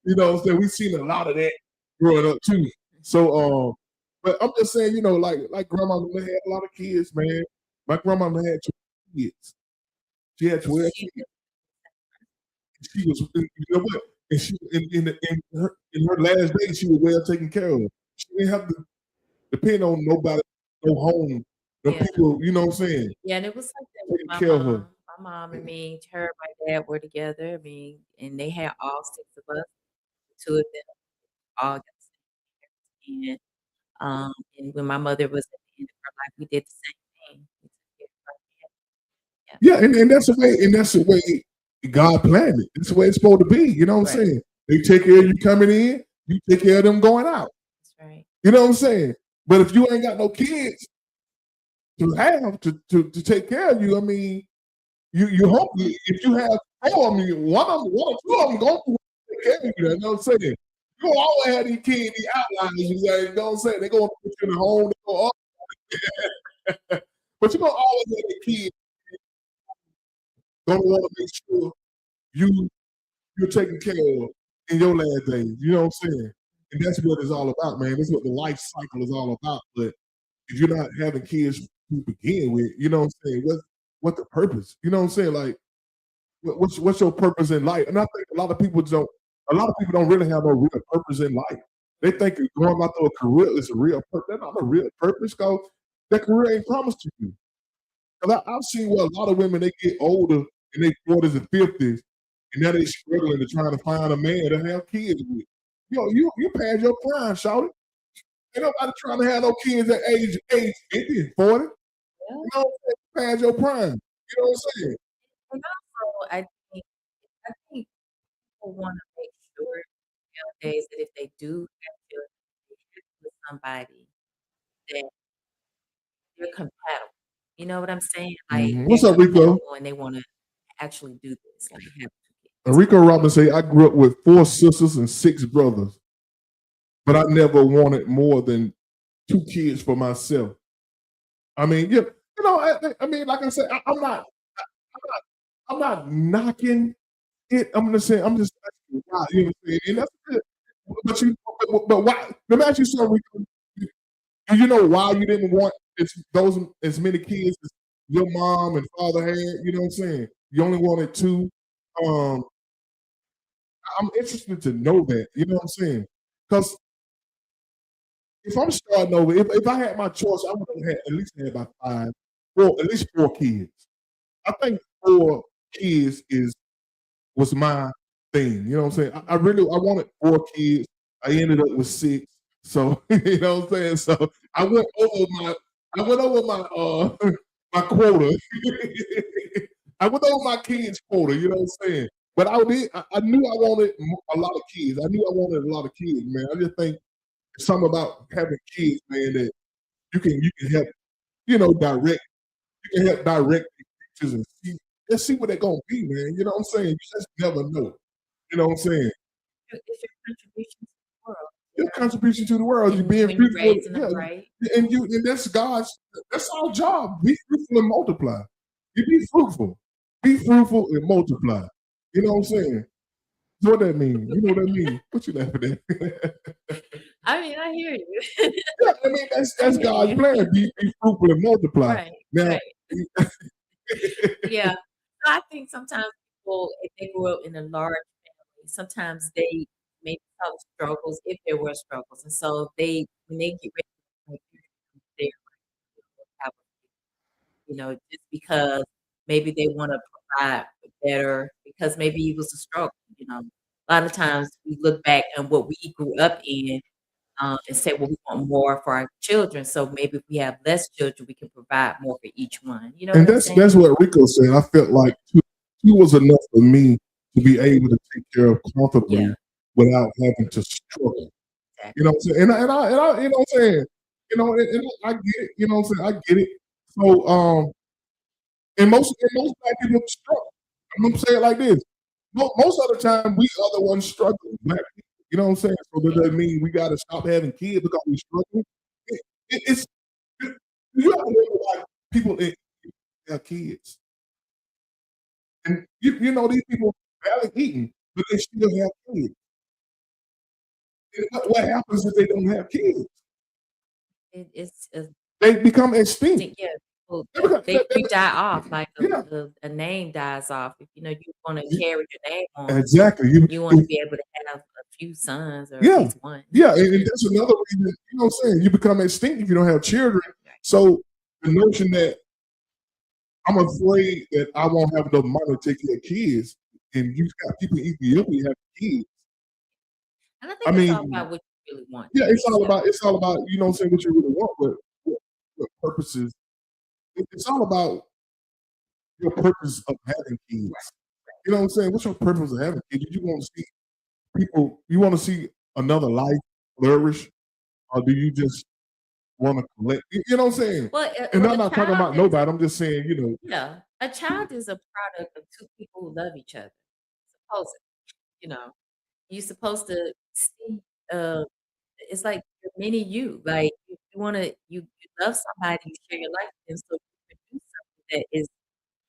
You know what I'm saying? We've seen a lot of that growing up too. So, but I'm just saying, like grandma had a lot of kids, man. My grandma had 12 kids. She had 12 kids. She was, you know what? And she in her last days, she was well taken care of. She didn't have to depend on nobody, no home, no people. You know what I'm saying? Yeah, and it was like that with Taking my care of her. mom. My mom and me, her and my dad were together. I mean, and they had all 6 of us. 2 of them all got the same parents. And when my mother was at the end of her life, we did the same thing. We took care of her. Yeah, and that's the way God planned it. That's the way it's supposed to be. You know what I'm saying? They take care of you coming in, you take care of them going out. That's right. You know what I'm saying? But if you ain't got no kids to have to take care of you, I mean, you hope if you have 4 of them, one or 2 of them going to take care of you. You know what I'm saying? You don't always have these kids, these outliers. You know what I'm saying? They're going to put you in the home. They go up. But you're going to always have the kids. Gonna want to make sure you're taken care of in your last days. You know what I'm saying? And that's what it's all about, man. That's what the life cycle is all about. But if you're not having kids to begin with, you know what I'm saying? What's the purpose? You know what I'm saying? Like, what's your purpose in life? And I think a lot of people don't really have no real purpose in life. They think going after a career is a real purpose. That's not a real purpose, because that career ain't promised to you. Because I've seen where a lot of women, they get older in their 40s and 50s, and now they struggling to trying to find a man to have kids with. You past your prime, shawty. Ain't nobody trying to have no kids at age 50 and 40. You know what I'm saying? Past your prime. You know what I'm saying? And also, I think people want to make sure nowadays that if they do have children, they have with somebody that they're compatible. You know what I'm saying? Like, What's they're up, Rico? compatible and they want to actually do this. Like, have Rico Robinson say, I grew up with 4 sisters and 6 brothers, but I never wanted more than 2 kids for myself. I mean, I mean, like I said, I'm not knocking it. I'm just saying, I'm just asking why. You know what I'm saying? And that's good. But why? Let me ask you something, Rico. Do you know why you didn't want as many kids as your mom and father had? You know what I'm saying? You only wanted 2. Um, I'm interested to know that. You know what I'm saying? Because if I'm starting over, if I had my choice, I would have had at least had about 5, 4, at least 4 kids. I think 4 kids was my thing. You know what I'm saying? I wanted 4 kids. I ended up with 6. So you know what I'm saying? So I went over my my quota. I went over my kids quota, you know what I'm saying? But I knew I wanted a lot of kids. I knew I wanted a lot of kids, man. I just think something about having kids, man, that you can help, direct. You can help direct the pictures and see what they're gonna be, man. You know what I'm saying? You just never know. You know what I'm saying? It's your contribution to the world. Your contribution to the world, you And being when you're fruitful, raising them right. and that's our job. Be fruitful and multiply. You be fruitful and multiply. You know what I'm saying? So what that mean? You know what I mean? What you laughing at? I mean, I hear you. Yeah, I mean that's God's plan. Be fruitful and multiply. Right. Now, Right. Yeah. So I think sometimes people, if they grew up in a large family, sometimes they may have struggles if there were struggles. And so when they get ready to make their have, just because maybe they want to provide better, because maybe it was a struggle. A lot of times we look back at what we grew up in, and say, well, we want more for our children. So maybe if we have less children, we can provide more for each one. You know and what I'm that's saying? what Rico said. I felt like 2 was enough for me to be able to take care of comfortably Yeah. without having to struggle. Exactly. You know what I'm saying? And I you know what I'm saying? And I get it. You know what I'm saying? I get it. So and most black people struggle. I'm gonna say it like this. Most of the time, we are the ones struggling. Black people. You know what I'm saying? So does that mean we got to stop having kids because we struggle? It's you have to wonder why people have kids, and these people barely eating, but they still have kids. And what happens if they don't have kids? It's They become extinct. yeah. Well, They you die off like Yeah. a name dies off. If you want to carry your name on, Exactly. you want to be able to have a few sons or at Yeah, least one. yeah, and that's another reason. You know what I'm saying? You become extinct if you don't have children. So the notion that I'm afraid that I won't have enough money to take care of kids, and you got people in Ethiopia have kids. And I think I it's all mean, about what you really want. yeah, it's all about you know what I'm saying, what you really want, but what purposes. It's all about your purpose of having kids. You know what I'm saying? What's your purpose of having kids? You want to see people? You want to see another life flourish, or do you just want to collect? You know what I'm saying? Well, And well, I'm a not talking about child is nobody. I'm just saying, yeah, a child is a product of 2 people who love each other. Supposedly, you know, you're supposed to see. It's like you're mini you. Like you want to, you love somebody, you share your life with them, so you produce something that is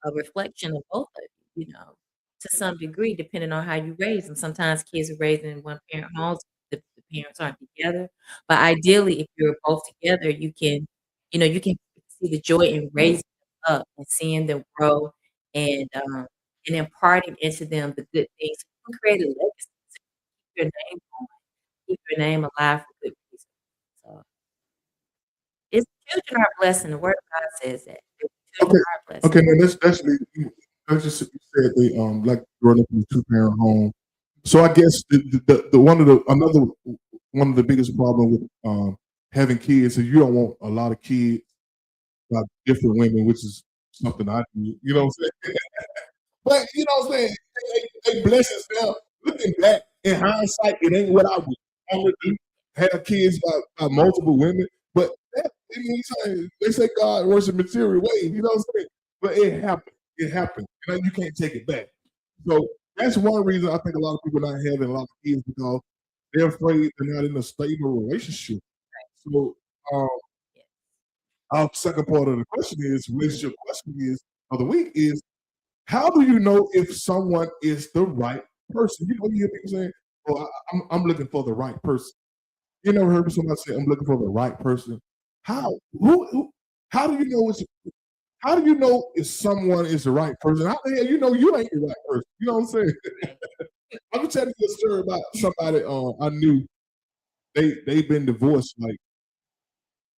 a reflection of both of you. To some degree, depending on how you raise them. Sometimes kids are raised in one parent homes, the parents aren't together. But ideally, if you're both together, you can see the joy in raising them up and seeing them grow and imparting into them the good things. You can create a legacy to keep your name going, keep your name alive for good reason. So it's children are a blessing. The word of God says that. Okay, Children are a blessing. okay, now let's just you said they like growing up in a 2-parent home. So I guess the one of the biggest problems with having kids is you don't want a lot of kids by different women, which is something I do. You know what I'm saying? But you know what I'm saying? They blessings now. Looking back in hindsight, it ain't what I would want to do. Have kids by multiple women, but that they say God works in material ways. You know what I'm saying? But it happened. It happened. You can't take it back. So that's one reason I think a lot of people not having a lot of kids because they're afraid they're not in a stable relationship. So our second part of the question is, relationship question is of the week is, how do you know if someone is the right person? You hear people saying, "Oh, I'm looking for the right person." You never heard somebody say, "I'm looking for the right person." How how do you know if someone is the right person? How the hell you know you ain't the right person? You know what I'm saying? I'm gonna tell you a story about somebody I knew. They've been divorced like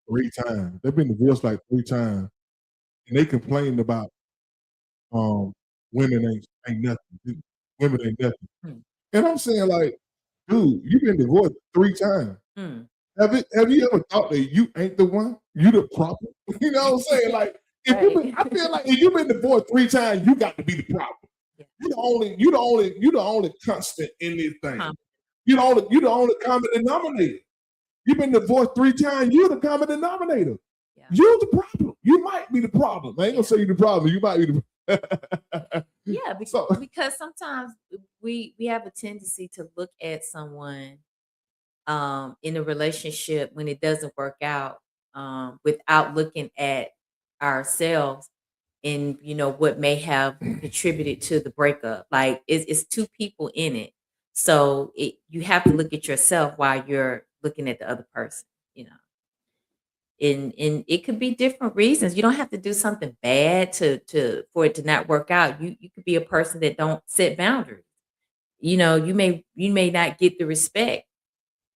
3 times. They've been divorced like 3 times, and they complained about women ain't nothing. Women ain't nothing. Hmm. And I'm saying like, dude, you've been divorced 3 times. Hmm. Have you ever thought that you ain't the one? You the problem? You know what I'm saying? Like, if I feel like if you've been divorced 3 times, you got to be the problem. You the only constant in this thing. You the only common denominator. You've been divorced 3 times. You're the common denominator. You're the problem. You might be the problem. I ain't gonna say you're the problem. You might be the Yeah, because sometimes we have a tendency to look at someone in a relationship when it doesn't work out without looking at ourselves and what may have contributed to the breakup. Like it's two people in it, so you have to look at yourself while you're looking at the other person. And it could be different reasons. You don't have to do something bad for it to not work out. You could be a person that don't set boundaries. You may not get the respect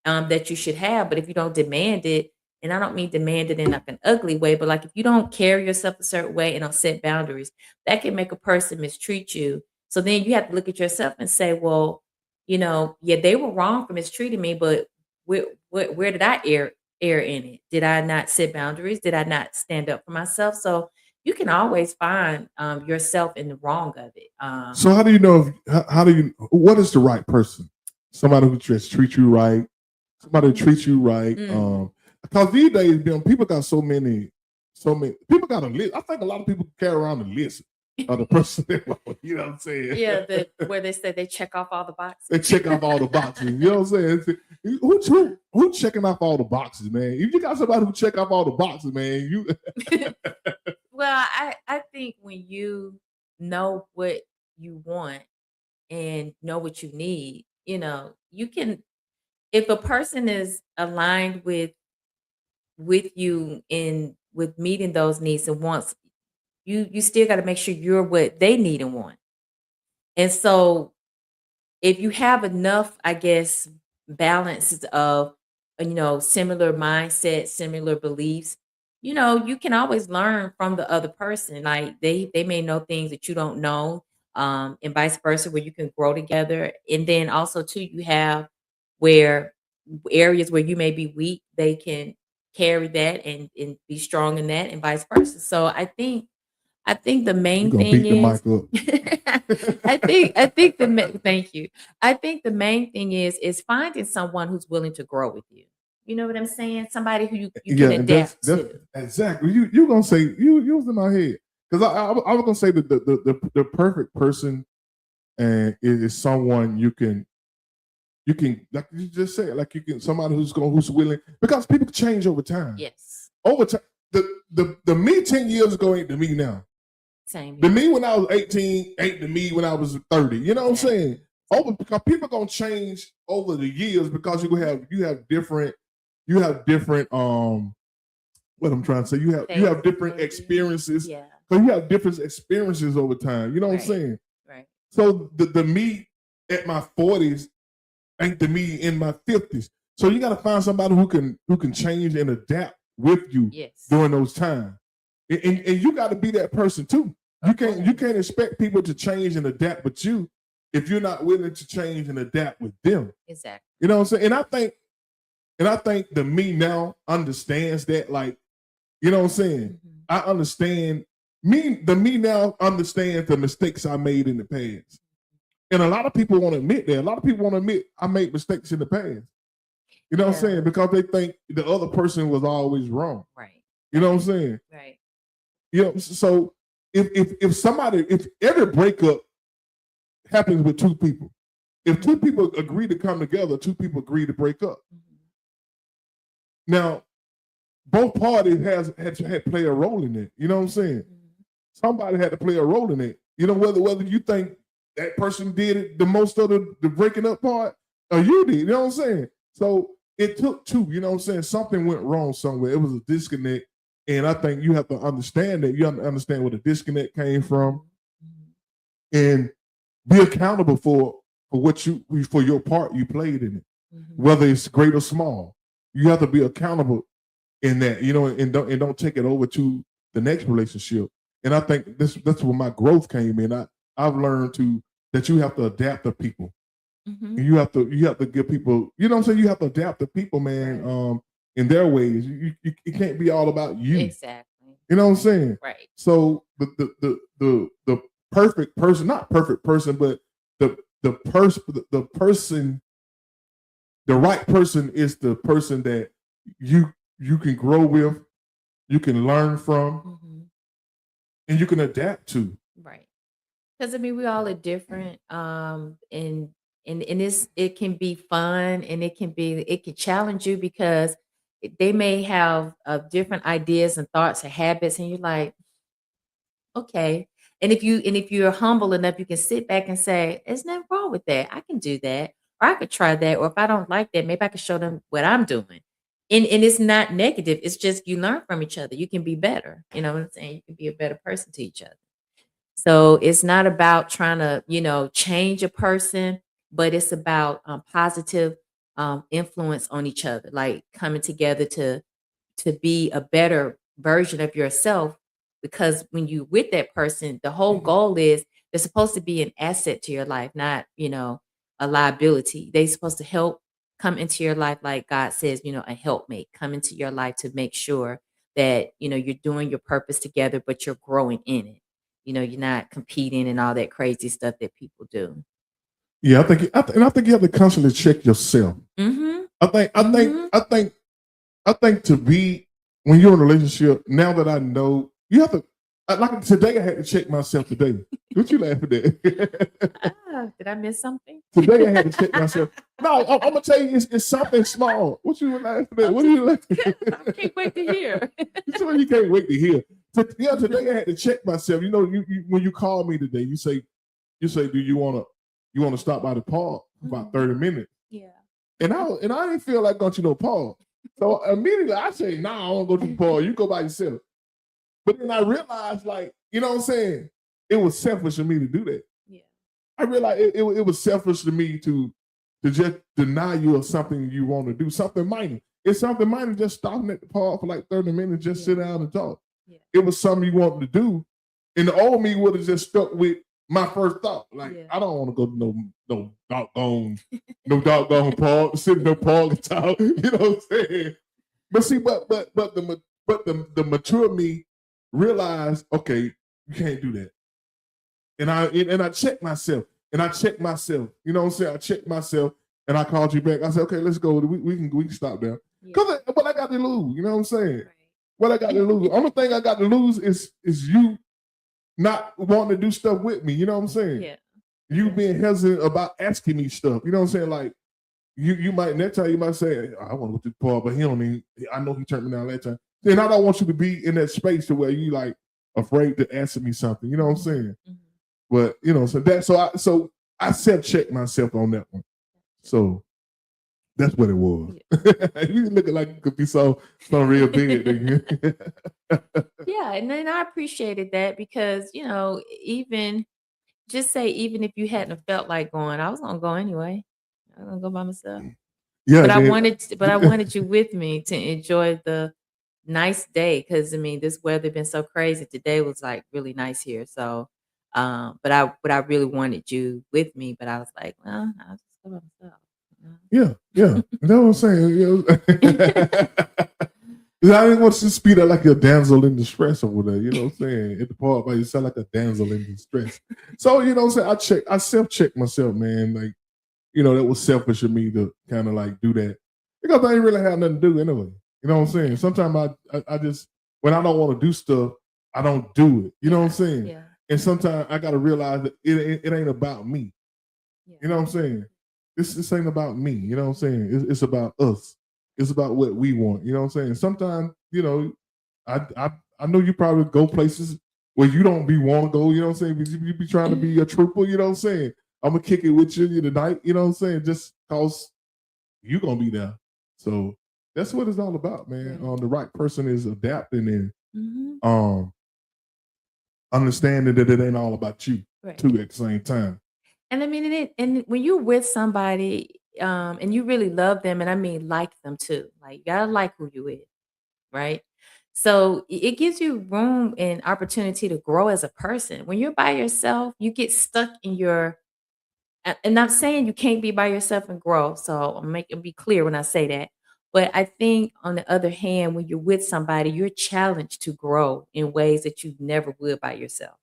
that you should have, but if you don't demand it, and I don't mean demand it in like an ugly way, but like if you don't carry yourself a certain way and don't set boundaries, that can make a person mistreat you. So then you have to look at yourself and say, well, yeah, they were wrong for mistreating me, but where did I err in it? Did I not set boundaries? Did I not stand up for myself? So you can always find yourself in the wrong of it. So how do you know? How do you? What is the right person? Somebody who just treats you right. Somebody who treats you right. Because these days, people got so many people got a list. I think a lot of people carry around a list of the person. You know what I'm saying? Yeah, where they say they check off all the boxes. They check off all the boxes. You know what I'm saying? Who checking off all the boxes, man? If you got somebody who check off all the boxes, man, you. Well, I think when you know what you want and know what you need, you can. If a person is aligned with you in with meeting those needs and wants, you still got to make sure you're what they need and want. And so if you have enough, I guess, balances of, similar mindset, similar beliefs, you can always learn from the other person. Like they may know things that you don't know, and vice versa, where you can grow together. And then also too, you have where areas where you may be weak, they can carry that and be strong in that, and vice versa. So I think the You main gonna thing beat the is mic up. I think thank you. I think the main thing is finding someone who's willing to grow with you. You know what I'm saying? Somebody who you can And adapt that's to. exactly you gonna say you was in my head because I was gonna say that the perfect person and is someone you can like you just said, like you can somebody who's willing, because people change over time. Yes. Over time, the me 10 years ago ain't the me now. Same. The me when I was 18 ain't the me when I was 30. You know what I'm saying? Because people gonna change over the years because you have different what I'm trying to say, you have different experiences. Yeah. So you have different experiences over time. You know what I'm saying? Right. So the me at my 40s ain't the me in my 50s. So you got to find somebody who can change and adapt with you during those times. And you got to be that person too. You can't expect people to change and adapt with you if you're not willing to change and adapt with them. Exactly. You know what I'm saying? And I think the me now understands that, like, you know what I'm saying? I understand the me now understands the mistakes I made in the past. And a lot of people won't admit that. A lot of people won't admit I made mistakes in the past. You know what I'm saying? Because they think the other person was always wrong. Right. You know what I'm saying? Right. You know, so if every breakup happens with two people, if two people agree to come together, two people agree to break up. Now, both parties had to play a role in it. You know what I'm saying? Somebody had to play a role in it. You know, whether you think that person did it the most of the breaking up part, or you did. You know what I'm saying? So it took two, you know what I'm saying? Something went wrong somewhere. It was a disconnect. And I think you have to understand that. You have to understand where the disconnect came from and be accountable for for your part you played in it, whether it's great or small. You have to be accountable in that, you know, and don't take it over to the next relationship. And I think that's where my growth came in. I've learned that you have to adapt to people. And you have to give people, you know what I'm saying? You have to adapt to people, man, in their ways. It can't be all about you. Exactly. You know what I'm saying? Right. So the perfect person, not perfect person, but the person, the right person is the person that you can grow with, you can learn from, and you can adapt to. Right. Because I mean, we all are different. And it can be fun, and it can challenge you because they may have different ideas and thoughts and habits, and you're like, okay. And if you're humble enough, you can sit back and say, "There's nothing wrong with that. I can do that, or I could try that, or if I don't like that, maybe I can show them what I'm doing." And it's not negative. It's just you learn from each other. You can be better. You know what I'm saying? You can be a better person to each other. So it's not about trying to, change a person, but it's about positive influence on each other, like coming together to be a better version of yourself. Because when you with that person, the whole goal is they're supposed to be an asset to your life, not a liability. They're supposed to help come into your life, like God says, a helpmate come into your life to make sure that you're doing your purpose together, but you're growing in it. You're not competing and all that crazy stuff that people do. Yeah, I think you have to constantly check yourself. I think to be when you're in a relationship. Now that I know, you have to. Like today, I had to check myself. Today, what you laughing at? Did I miss something? Today, I had to check myself. No, I'm gonna tell you, it's something small. What you laughing at? What are you laughing at? I can't wait to hear. You can't wait to hear. Today I had to check myself. You when you call me today, you say, do you wanna stop by the park for about 30 minutes? Yeah. And I didn't feel like going to no park. So immediately I say, nah, I want to go to the park. You go by yourself. But then I realized, like, you know what I'm saying? It was selfish of me to do that. Yeah. I realized it was selfish to me to just deny you of something you want to do, something minor. It's something minor, just stopping at the park for like 30 minutes, just sit down and talk. Yeah. It was something you wanted to do. And the old me would have just stuck with my first thought. Like, I don't want to go to no doggone park, sit in no park and talk. You know what I'm saying? But see, but the mature me realized, okay, you can't do that. And I checked myself. You know what I'm saying? I checked myself and I called you back. I said, okay, let's go. We can stop there. Because what I got to lose, you know what I'm saying? Right. What I got to lose. Only thing I got to lose is you not wanting to do stuff with me. You know what I'm saying? Yeah. You being hesitant about asking me stuff. You know what I'm saying? Like you might next time you might say, I want to go to the park, but he don't mean I know he turned me down that time. Then I don't want you to be in that space to where you like afraid to answer me something. You know what I'm saying? Mm-hmm. But so I self-checked myself on that one. So that's what it was. Yeah. You looking like you could be so real big. Yeah, and then I appreciated that because even if you hadn't felt like going, I was gonna go anyway. I was gonna go by myself. Yeah, but I wanted you with me to enjoy the nice day because this weather been so crazy. Today was like really nice here, so. But I really wanted you with me, but I was like, well, I'll just go by myself. Yeah. That's what I'm saying. I didn't want to speed up like a damsel in distress over there. You know what I'm saying? At the park, but you sound like a damsel in distress. So you know what I'm saying? I self-checked myself, man. Like, that was selfish of me to kind of like do that because I didn't really have nothing to do anyway. You know what I'm saying? Sometimes I just when I don't want to do stuff, I don't do it. You know what I'm saying? Yeah. And sometimes I got to realize that it ain't about me. Yeah. You know what I'm saying? This ain't about me. You know what I'm saying? It's about us. It's about what we want. You know what I'm saying? Sometimes, I know you probably go places where you don't want to go. You know what I'm saying? You be trying to be a trooper. You know what I'm saying? I'm going to kick it with you tonight. You know what I'm saying? Just because you going to be there. So that's what it's all about, man. The right person is adapting and Mhm. understanding that it ain't all about you Right. too at the same time. And I mean, and when you're with somebody, and you really love them, and I mean like them too, like you gotta like who you with, right? So it gives you room and opportunity to grow as a person. When you're by yourself, you get stuck in your and I'm saying you can't be by yourself and grow. So I'm making be clear when I say that. But I think on the other hand, when you're with somebody, you're challenged to grow in ways that you never would by yourself.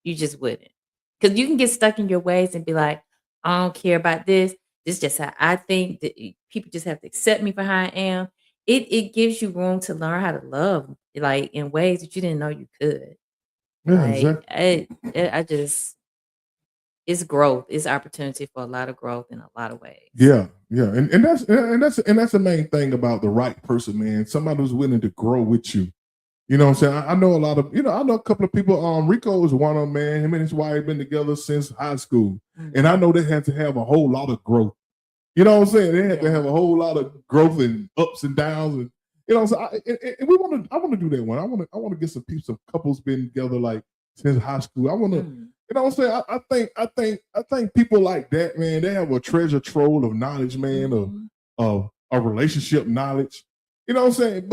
You just wouldn't. Because you can get stuck in your ways and be like, I don't care about this. This is just how I think that people just have to accept me for how I am. It gives you room to learn how to love like in ways that you didn't know you could. Yeah, Like exactly. I just it's growth. It's opportunity for a lot of growth in a lot of ways. Yeah, yeah, and that's the main thing about the right person, man. Somebody who's willing to grow with you. You know what I'm saying? I know a lot of, I know a couple of people. Rico is one of them, man. Him and his wife been together since high school, and I know they had to have a whole lot of growth. You know what I'm saying? They had to have a whole lot of growth and ups and downs, and so I want to do that one. I want to get some people, some couples been together like since high school. I want to, you know what I'm saying? I think people like that, man. They have a treasure trove of knowledge, man, of relationship knowledge. You know what I'm saying?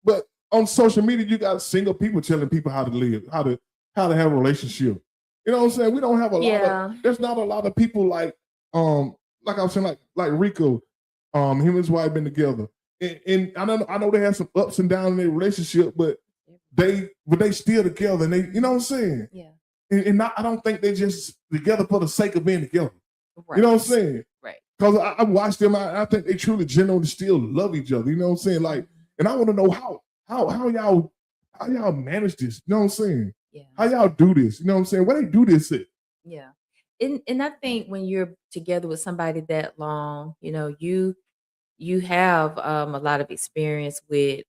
But on social media, you got single people telling people how to live, how to have a relationship. You know what I'm saying? We don't have a lot of. There's not a lot of people like I was saying, like Rico, him and his wife been together, and I know they have some ups and downs in their relationship, but they still together, and they, you know what I'm saying? Yeah. And I don't think they just together for the sake of being together. You know what I'm saying? Right. Because I watched them, I think they truly genuinely still love each other. You know what I'm saying? Like, and I want to know how y'all manage this. You know what I'm saying? Yeah. How y'all do this? You know what I'm saying? Where they do this at? Yeah. And I think when you're together with somebody that long, you have a lot of experience with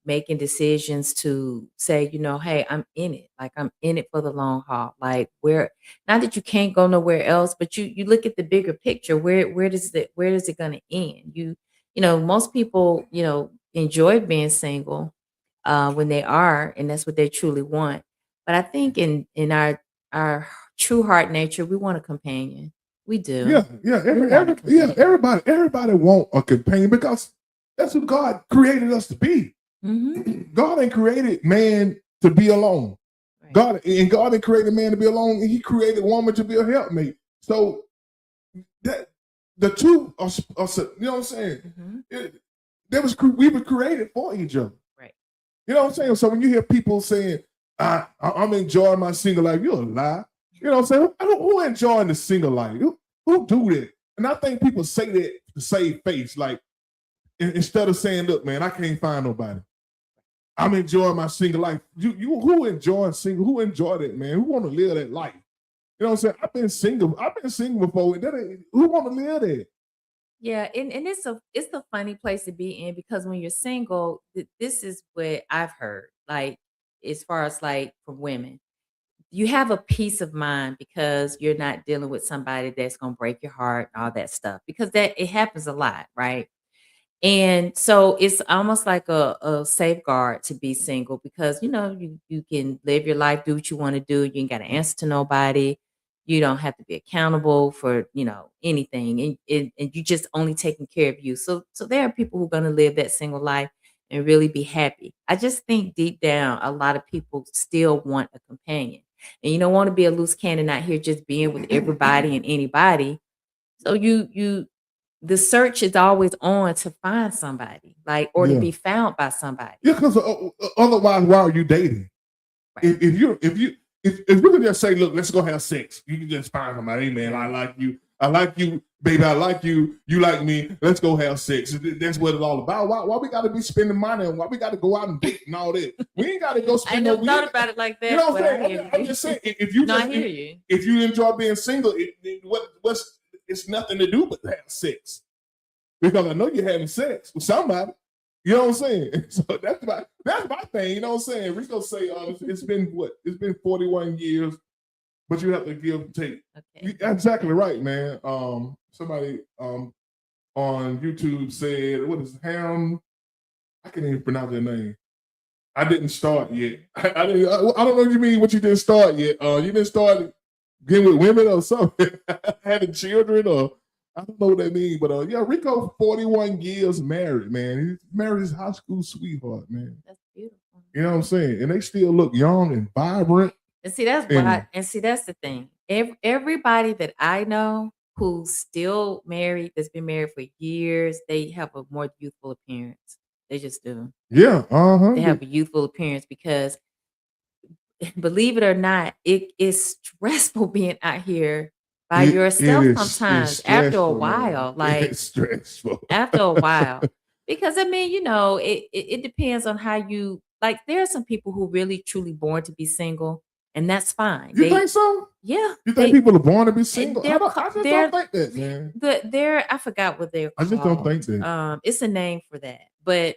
making decisions to say, hey, I'm in it. Like I'm in it for the long haul. Like where not that you can't go nowhere else, but you look at the bigger picture. Where does it gonna end? Most people, enjoy being single when they are, and that's what they truly want. But I think in our true heart nature, we want a companion. We do. Yeah. We want a companion. Everybody want a companion because that's what God created us to be. Mhm. God ain't created man to be alone. God didn't create man to be alone, and He created woman to be a helpmate. So that the two are you know what I'm saying? We were created for each other. Right. You know what I'm saying? So when you hear people saying, I'm enjoying my single life, you're a lie. You know what I'm saying? Who enjoying the single life? Who do that? And I think people say that to save face, like instead of saying, look, man, I can't find nobody. I'm enjoying my single life. You who enjoying single? Who enjoy that, man? Who want to live that life? You know what I'm saying? I've been single before. Who want to live that? Yeah, and it's a funny place to be in because when you're single, this is what I've heard. Like as far as like from women, you have a peace of mind because you're not dealing with somebody that's gonna break your heart and all that stuff. Because that it happens a lot, right? And so it's almost like a safeguard to be single because you can live your life, do what you want to do. You ain't got to answer to nobody. You don't have to be accountable for anything, and you just only taking care of you. So there are people who are going to live that single life and really be happy. I just think deep down, a lot of people still want a companion, and you don't want to be a loose cannon out here just being with everybody and anybody. So the search is always on to find somebody, like, or to Yeah. be found by somebody. Yeah, because otherwise, why are you dating? Right. If you can just say, look, let's go have sex, you can just find somebody. Hey, man, I like you, baby, I like you, you like me. Let's go have sex. That's what it's all about. Why we got to be spending money and why we got to go out and date and all that? We ain't got to go I spend. never thought about it like that. You know what but I'm I saying? hear I'm you. just saying, if you No, just I hear you. if you enjoy being single, it's nothing to do but have sex. Because I know you're having sex with somebody. You know what I'm saying? So that's my thing. You know what I'm saying? Rico say it's been 41 years, but you have to give and take. Okay. Exactly right, man. Somebody on YouTube said, what is Ham? I can't even pronounce their name. I didn't start yet. I don't know what you mean. What you didn't start yet? You didn't start getting with women or something, having children, or I don't know what that means. But yeah, Rico, 41 years married, man. He married his high school sweetheart, man. That's beautiful. You know what I'm saying? And they still look young and vibrant. And see, that's why. And see, that's the thing. Everybody that I know who's still married, that's been married for years, they have a more youthful appearance. They just do. Yeah, They have a youthful appearance because, believe it or not, it is stressful being out here by yourself sometimes. After a while, like it's stressful. after a while, because I mean, it depends on how you like. There are some people who really truly born to be single, and that's fine. You think so? Yeah. You think people are born to be single? I They're just ca- don't they're- think that, man. They're I forgot what they're I called. just don't think that. It's a name for that. But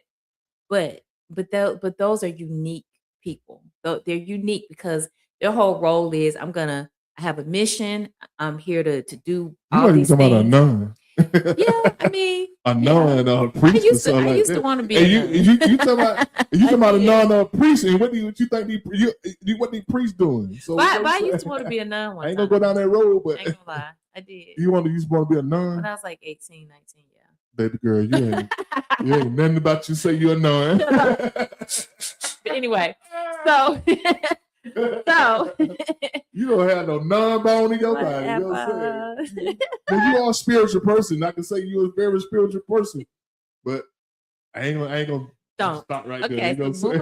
those are unique people. They're unique because their whole role is I have a mission. I'm here to do You all might be these talking about a things. nun. Yeah, I mean, A nun or a priest used or to- I something used to like that. wanna be And a you nun. talking about a nun or a priest, and what you think what the priest doing? So But I used to want to be a nun one I ain't time. gonna go down that road, but I ain't gonna lie. I did. you used to want to be a nun? When I was like 18, 19, yeah. Baby girl, you ain't nothing about you say you're a nun. But anyway, so You don't have no nun bone in your body. You know what I'm saying? Now, you are a spiritual person. I can say you're a very spiritual person, but I ain't gonna Don't. stop right Okay, there. You know so what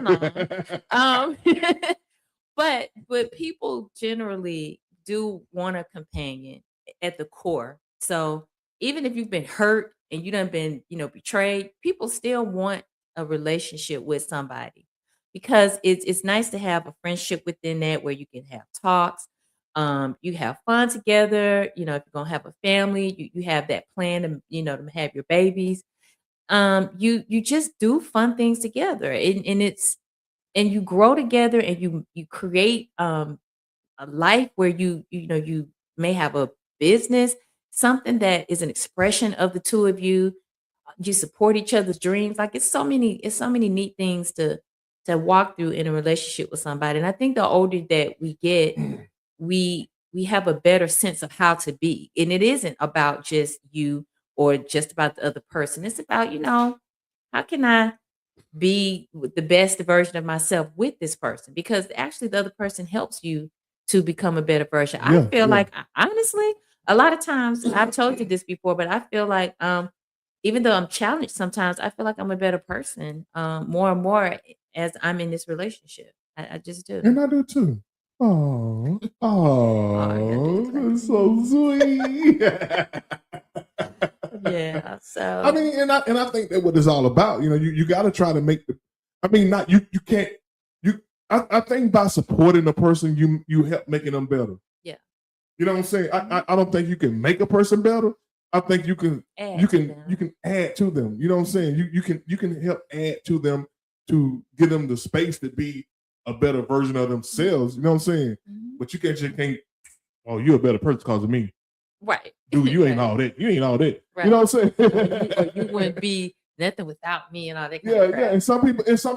I'm moving saying? but people generally do want a companion at the core. So even if you've been hurt and you done been, betrayed, people still want a relationship with somebody because it's nice to have a friendship within that where you can have talks. You have fun together. If you're gonna have a family, you have that plan to have your babies. You just do fun things together, and you grow together, and you create a life where you may have a business, something that is an expression of the two of you. You support each other's dreams. Like it's so many neat things to walk through in a relationship with somebody. And I think the older that we get, we have a better sense of how to be. And it isn't about just you or just about the other person. It's about, how can I be the best version of myself with this person? Because actually the other person helps you to become a better version. I Yeah, feel yeah. like honestly, a lot of times I've told you this before, but I feel like even though I'm challenged sometimes, I feel like I'm a better person more and more as I'm in this relationship. I just do. And I do too. Oh, that's so sweet. Yeah. So I mean, and I think that what it's all about. You got to try to make the. I mean, not you. You can't. I think by supporting a person, you help making them better. Yeah. You know what I'm saying? I don't think you can make a person better. I think you can Add to them. you can add to them. You know what I'm saying? You can help add to them to give them the space to be a better version of themselves. You know what I'm saying? But you can't. Oh, you're a better person because of me. Right. Dude, you ain't Right. all that. You ain't all that. Right. You know what I'm saying? You wouldn't be nothing without me and all that kind Yeah, of crap. yeah. And some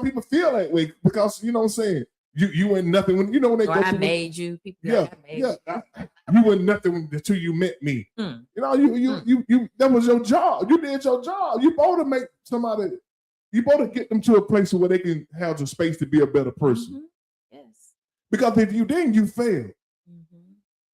people feel that way because you know what I'm saying. You ain't nothing when when they Or go I through. made you. People be Yeah, like, I made yeah. You were nothing until you met me. Hmm. You that was your job. You did your job. You supposed to make somebody. You supposed to get them to a place where they can have the space to be a better person. Yes. Because if you didn't, you failed.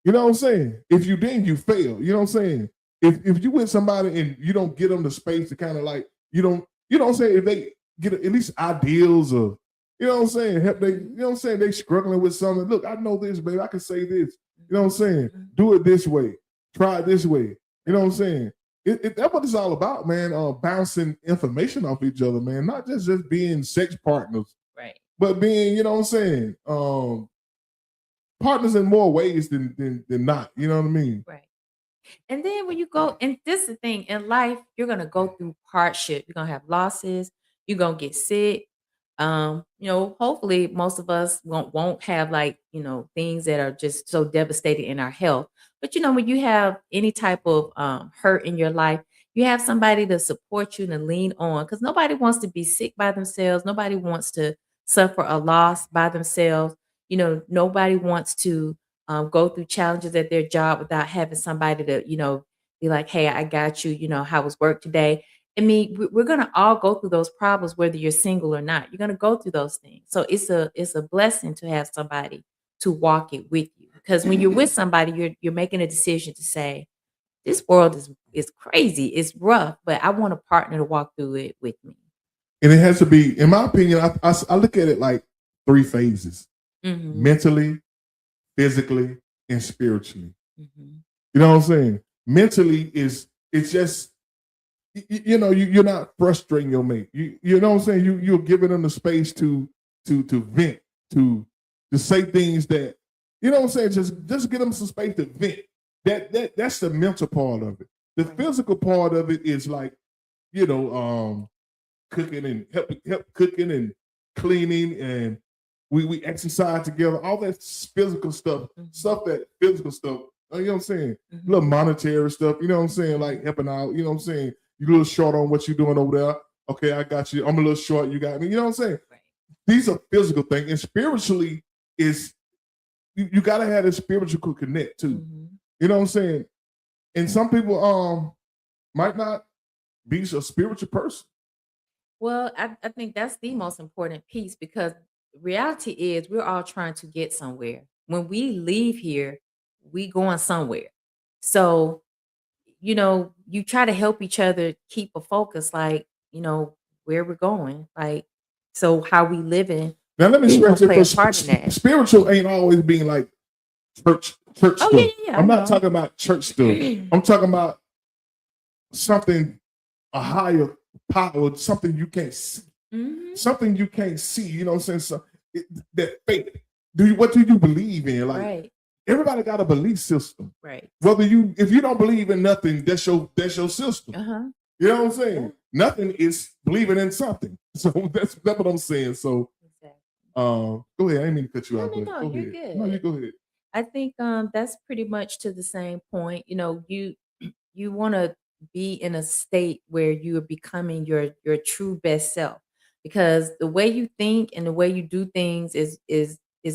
You know what I'm saying? If you didn't, you fail. You know what I'm saying? If you with somebody and you don't get them the space to kind of like you know what I'm saying, if they get at least ideals of you know what I'm saying, help they you know what I'm saying, they struggling with something. Look, I know this, baby. I can say this. You know what I'm saying? Do it this way. Try it this way. You know what I'm saying? That's what it's all about, man. Bouncing information off each other, man. Not just being sex partners, Right. but being, you know what I'm saying, partners in more ways than not. You know what I mean? Right. And then when you go, and this is the thing in life, you're gonna go through hardship. You're gonna have losses. You're gonna get sick. Hopefully most of us won't have like, things that are just so devastating in our health. But when you have any type of hurt in your life, you have somebody to support you and to lean on, because nobody wants to be sick by themselves. Nobody wants to suffer a loss by themselves. Nobody wants to go through challenges at their job without having somebody to, be like, hey, I got you. How was work today? I mean, we're gonna all go through those problems, whether you're single or not. You're gonna go through those things. So it's a blessing to have somebody to walk it with you. Because when you're with somebody, you're making a decision to say, this world is crazy, it's rough, but I want a partner to walk through it with me. And it has to be, in my opinion, I look at it like 3 phases: Mhm. mentally, physically, and spiritually. Mhm. You know what I'm saying? Mentally it's just you're not frustrating your mate. You know what I'm saying? You're giving them the space to vent, to say things that you know what I'm saying. Just give them some space to vent. That's the mental part of it. The physical part of it is like cooking and help cooking and cleaning, and we exercise together. All that physical stuff, physical stuff. You know what I'm saying? Little monetary stuff. You know what I'm saying? Like helping out. You know what I'm saying? You're a little short on what you're doing over there. Okay, I got you. I'm a little short. You got me. You know what I'm saying? These are physical things, and spiritually is you got to have a spiritual connect too. You know what I'm saying? And some people might not be a spiritual person. Well, I think that's the most important piece, because reality is we're all trying to get somewhere. When we leave here, we going somewhere. So, you try to help each other keep a focus, like, where we're going. Like, so how we living Now let me gonna stress it, play a for part in that. spiritual ain't always being like church Oh, stuff. yeah, I I'm not know. talking about church stuff. I'm talking about something, a higher power, something you can't see. Something you can't see. You know what I'm saying? So that faith. What do you believe in? Like Right. everybody got a belief system. Right. If you don't believe in nothing, that's your system. Uh-huh. You know what I'm saying? Nothing is believing in something. So that's what I'm saying. So go ahead. I didn't mean to cut you out. No, But no, go you're ahead. good. No, you go ahead. I think that's pretty much to the same point. You want to be in a state where you are becoming your true best self, because the way you think and the way you do things is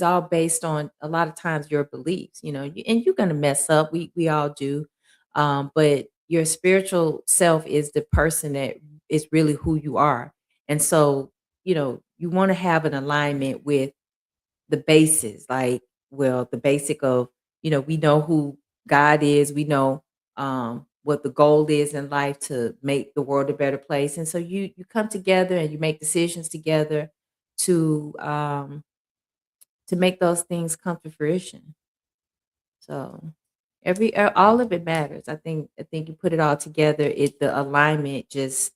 all based on a lot of times your beliefs. And you're gonna mess up. We all do, but your spiritual self is the person that is really who you are. And so you want to have an alignment with the basis, like, well, the basic of, we know who God is, we know what the goal is in life, to make the world a better place. And so you come together and you make decisions together to make those things come to fruition. So all of it matters. I think you put it all together, the alignment just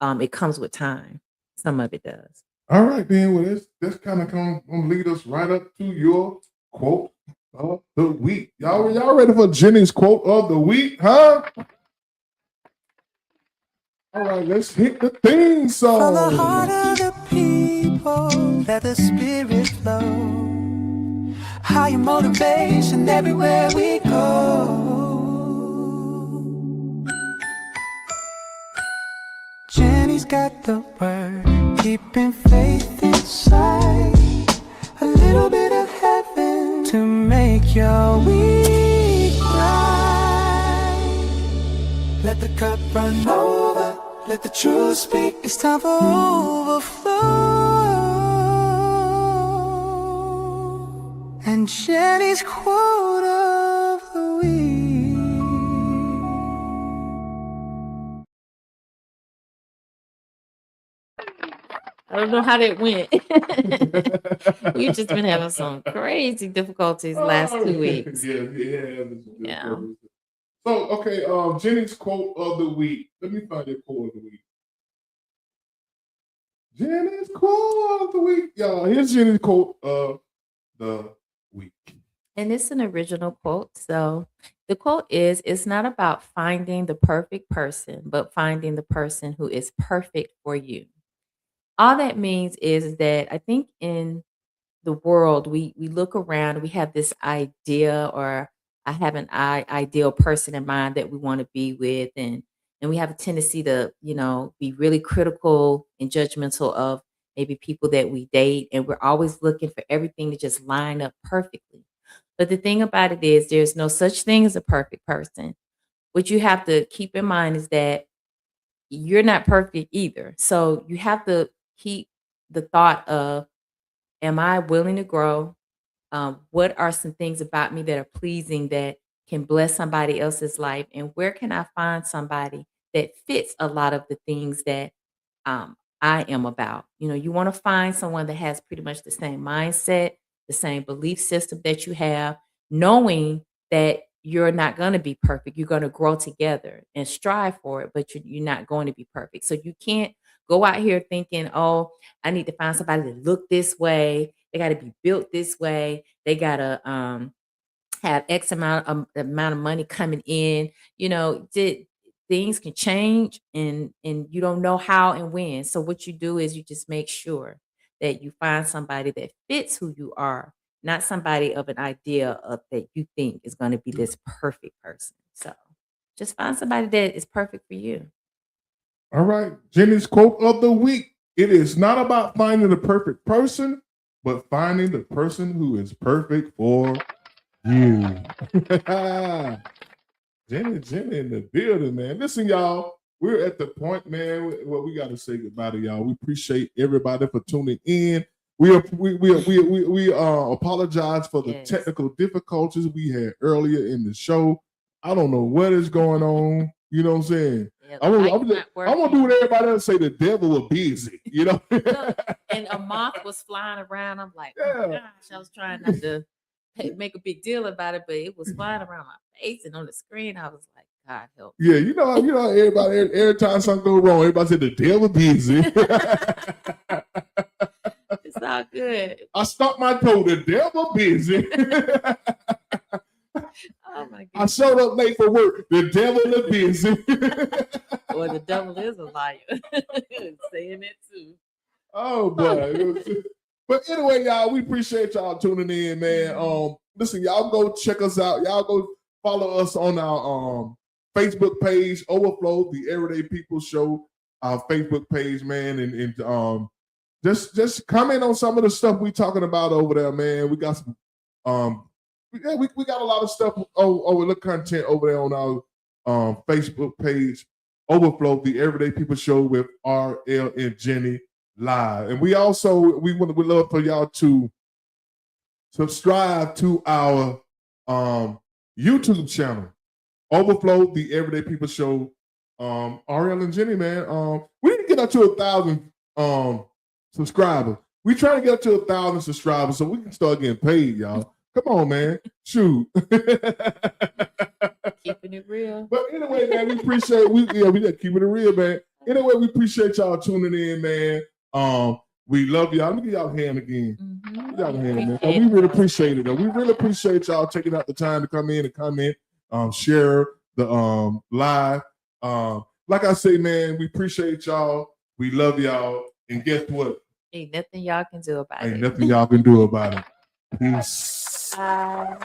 it comes with time. Some of it does. All right, then. Well, this kind of gonna lead us right up to your quote of the week. Y'all ready for Jenny's quote of the week, huh? All right, let's hit the theme song. From the heart of the people, let the spirit flow. Higher motivation everywhere we go. Jenny's got the word, keeping faith inside. A little bit of heaven to make your week right. Let the cup run over, let the truth speak. It's time for overflow. And Jenny's quote of the week. I don't know how that went. We've just been having some crazy difficulties last 2 weeks. Yeah. So, okay, Jenny's quote of the week. Let me find your quote of the week. Jenny's quote of the week. Y'all, here's Jenny's quote of the week. And it's an original quote. So the quote is, it's not about finding the perfect person, but finding the person who is perfect for you. All that means is that I think in the world, we look around, we have this idea, or I have an ideal person in mind that we want to be with. And, And we have a tendency to, be really critical and judgmental of maybe people that we date. And we're always looking for everything to just line up perfectly. But the thing about it is there's no such thing as a perfect person. What you have to keep in mind is that you're not perfect either. So you have to keep the thought of, am I willing to grow? What are some things about me that are pleasing that can bless somebody else's life? And where can I find somebody that fits a lot of the things that I am about? You want to find someone that has pretty much the same mindset, the same belief system that you have, knowing that you're not going to be perfect. You're going to grow together and strive for it, but you're not going to be perfect. So you can't go out here thinking, oh, I need to find somebody that look this way. They got to be built this way. They got to have X amount of money coming in. Things can change, and you don't know how and when. So what you do is you just make sure that you find somebody that fits who you are, not somebody of an idea of that you think is going to be this perfect person. So just find somebody that is perfect for you. All right. Jenny's quote of the week. It is not about finding the perfect person, but finding the person who is perfect for you. Jenny in the building, man. Listen, y'all, we're at the point, man, where we got to say goodbye to y'all. We appreciate everybody for tuning in. We apologize for the technical difficulties we had earlier in the show. I don't know what is going on. You know what I'm saying? I'm gonna do what everybody else say. The devil was busy. Look, and a moth was flying around. I'm like, oh my gosh, I was trying not to make a big deal about it, but it was flying around my face and on the screen. I was like, God help me. Yeah, you know, everybody, every time something goes wrong, everybody said the devil busy. It's all good. I stuck my toe, the devil busy. Oh my God. I showed up late for work. The devil is busy. Or the devil is a liar. Saying it too. Oh boy. But anyway, y'all, we appreciate y'all tuning in, man. Listen, y'all go check us out. Y'all go follow us on our Facebook page, Overflow, the Everyday People Show, our Facebook page, man, and just comment on some of the stuff we talking about over there, man. We got some we got a lot of stuff over the content over there on our Facebook page, Overflow, the Everyday People Show with RL and Jenny live. And we would love for y'all to subscribe to our YouTube channel, Overflow, the Everyday People Show. RL and Jenny, man. We need to get up to 1,000 subscribers. We trying to get up to 1,000 subscribers so we can start getting paid, y'all. Come on, man. Shoot. Keeping it real. But anyway, man, we appreciate we just keeping it real, man. Anyway, we appreciate y'all tuning in, man. We love y'all. Let me give y'all a hand again. Give y'all a hand, man. We really appreciate it, though. We really appreciate y'all taking out the time to come in and comment, share the live. Like I say, man, we appreciate y'all. We love y'all. And guess what? Ain't nothing y'all can do about it. Ain't nothing y'all can do about it. Peace. Bye.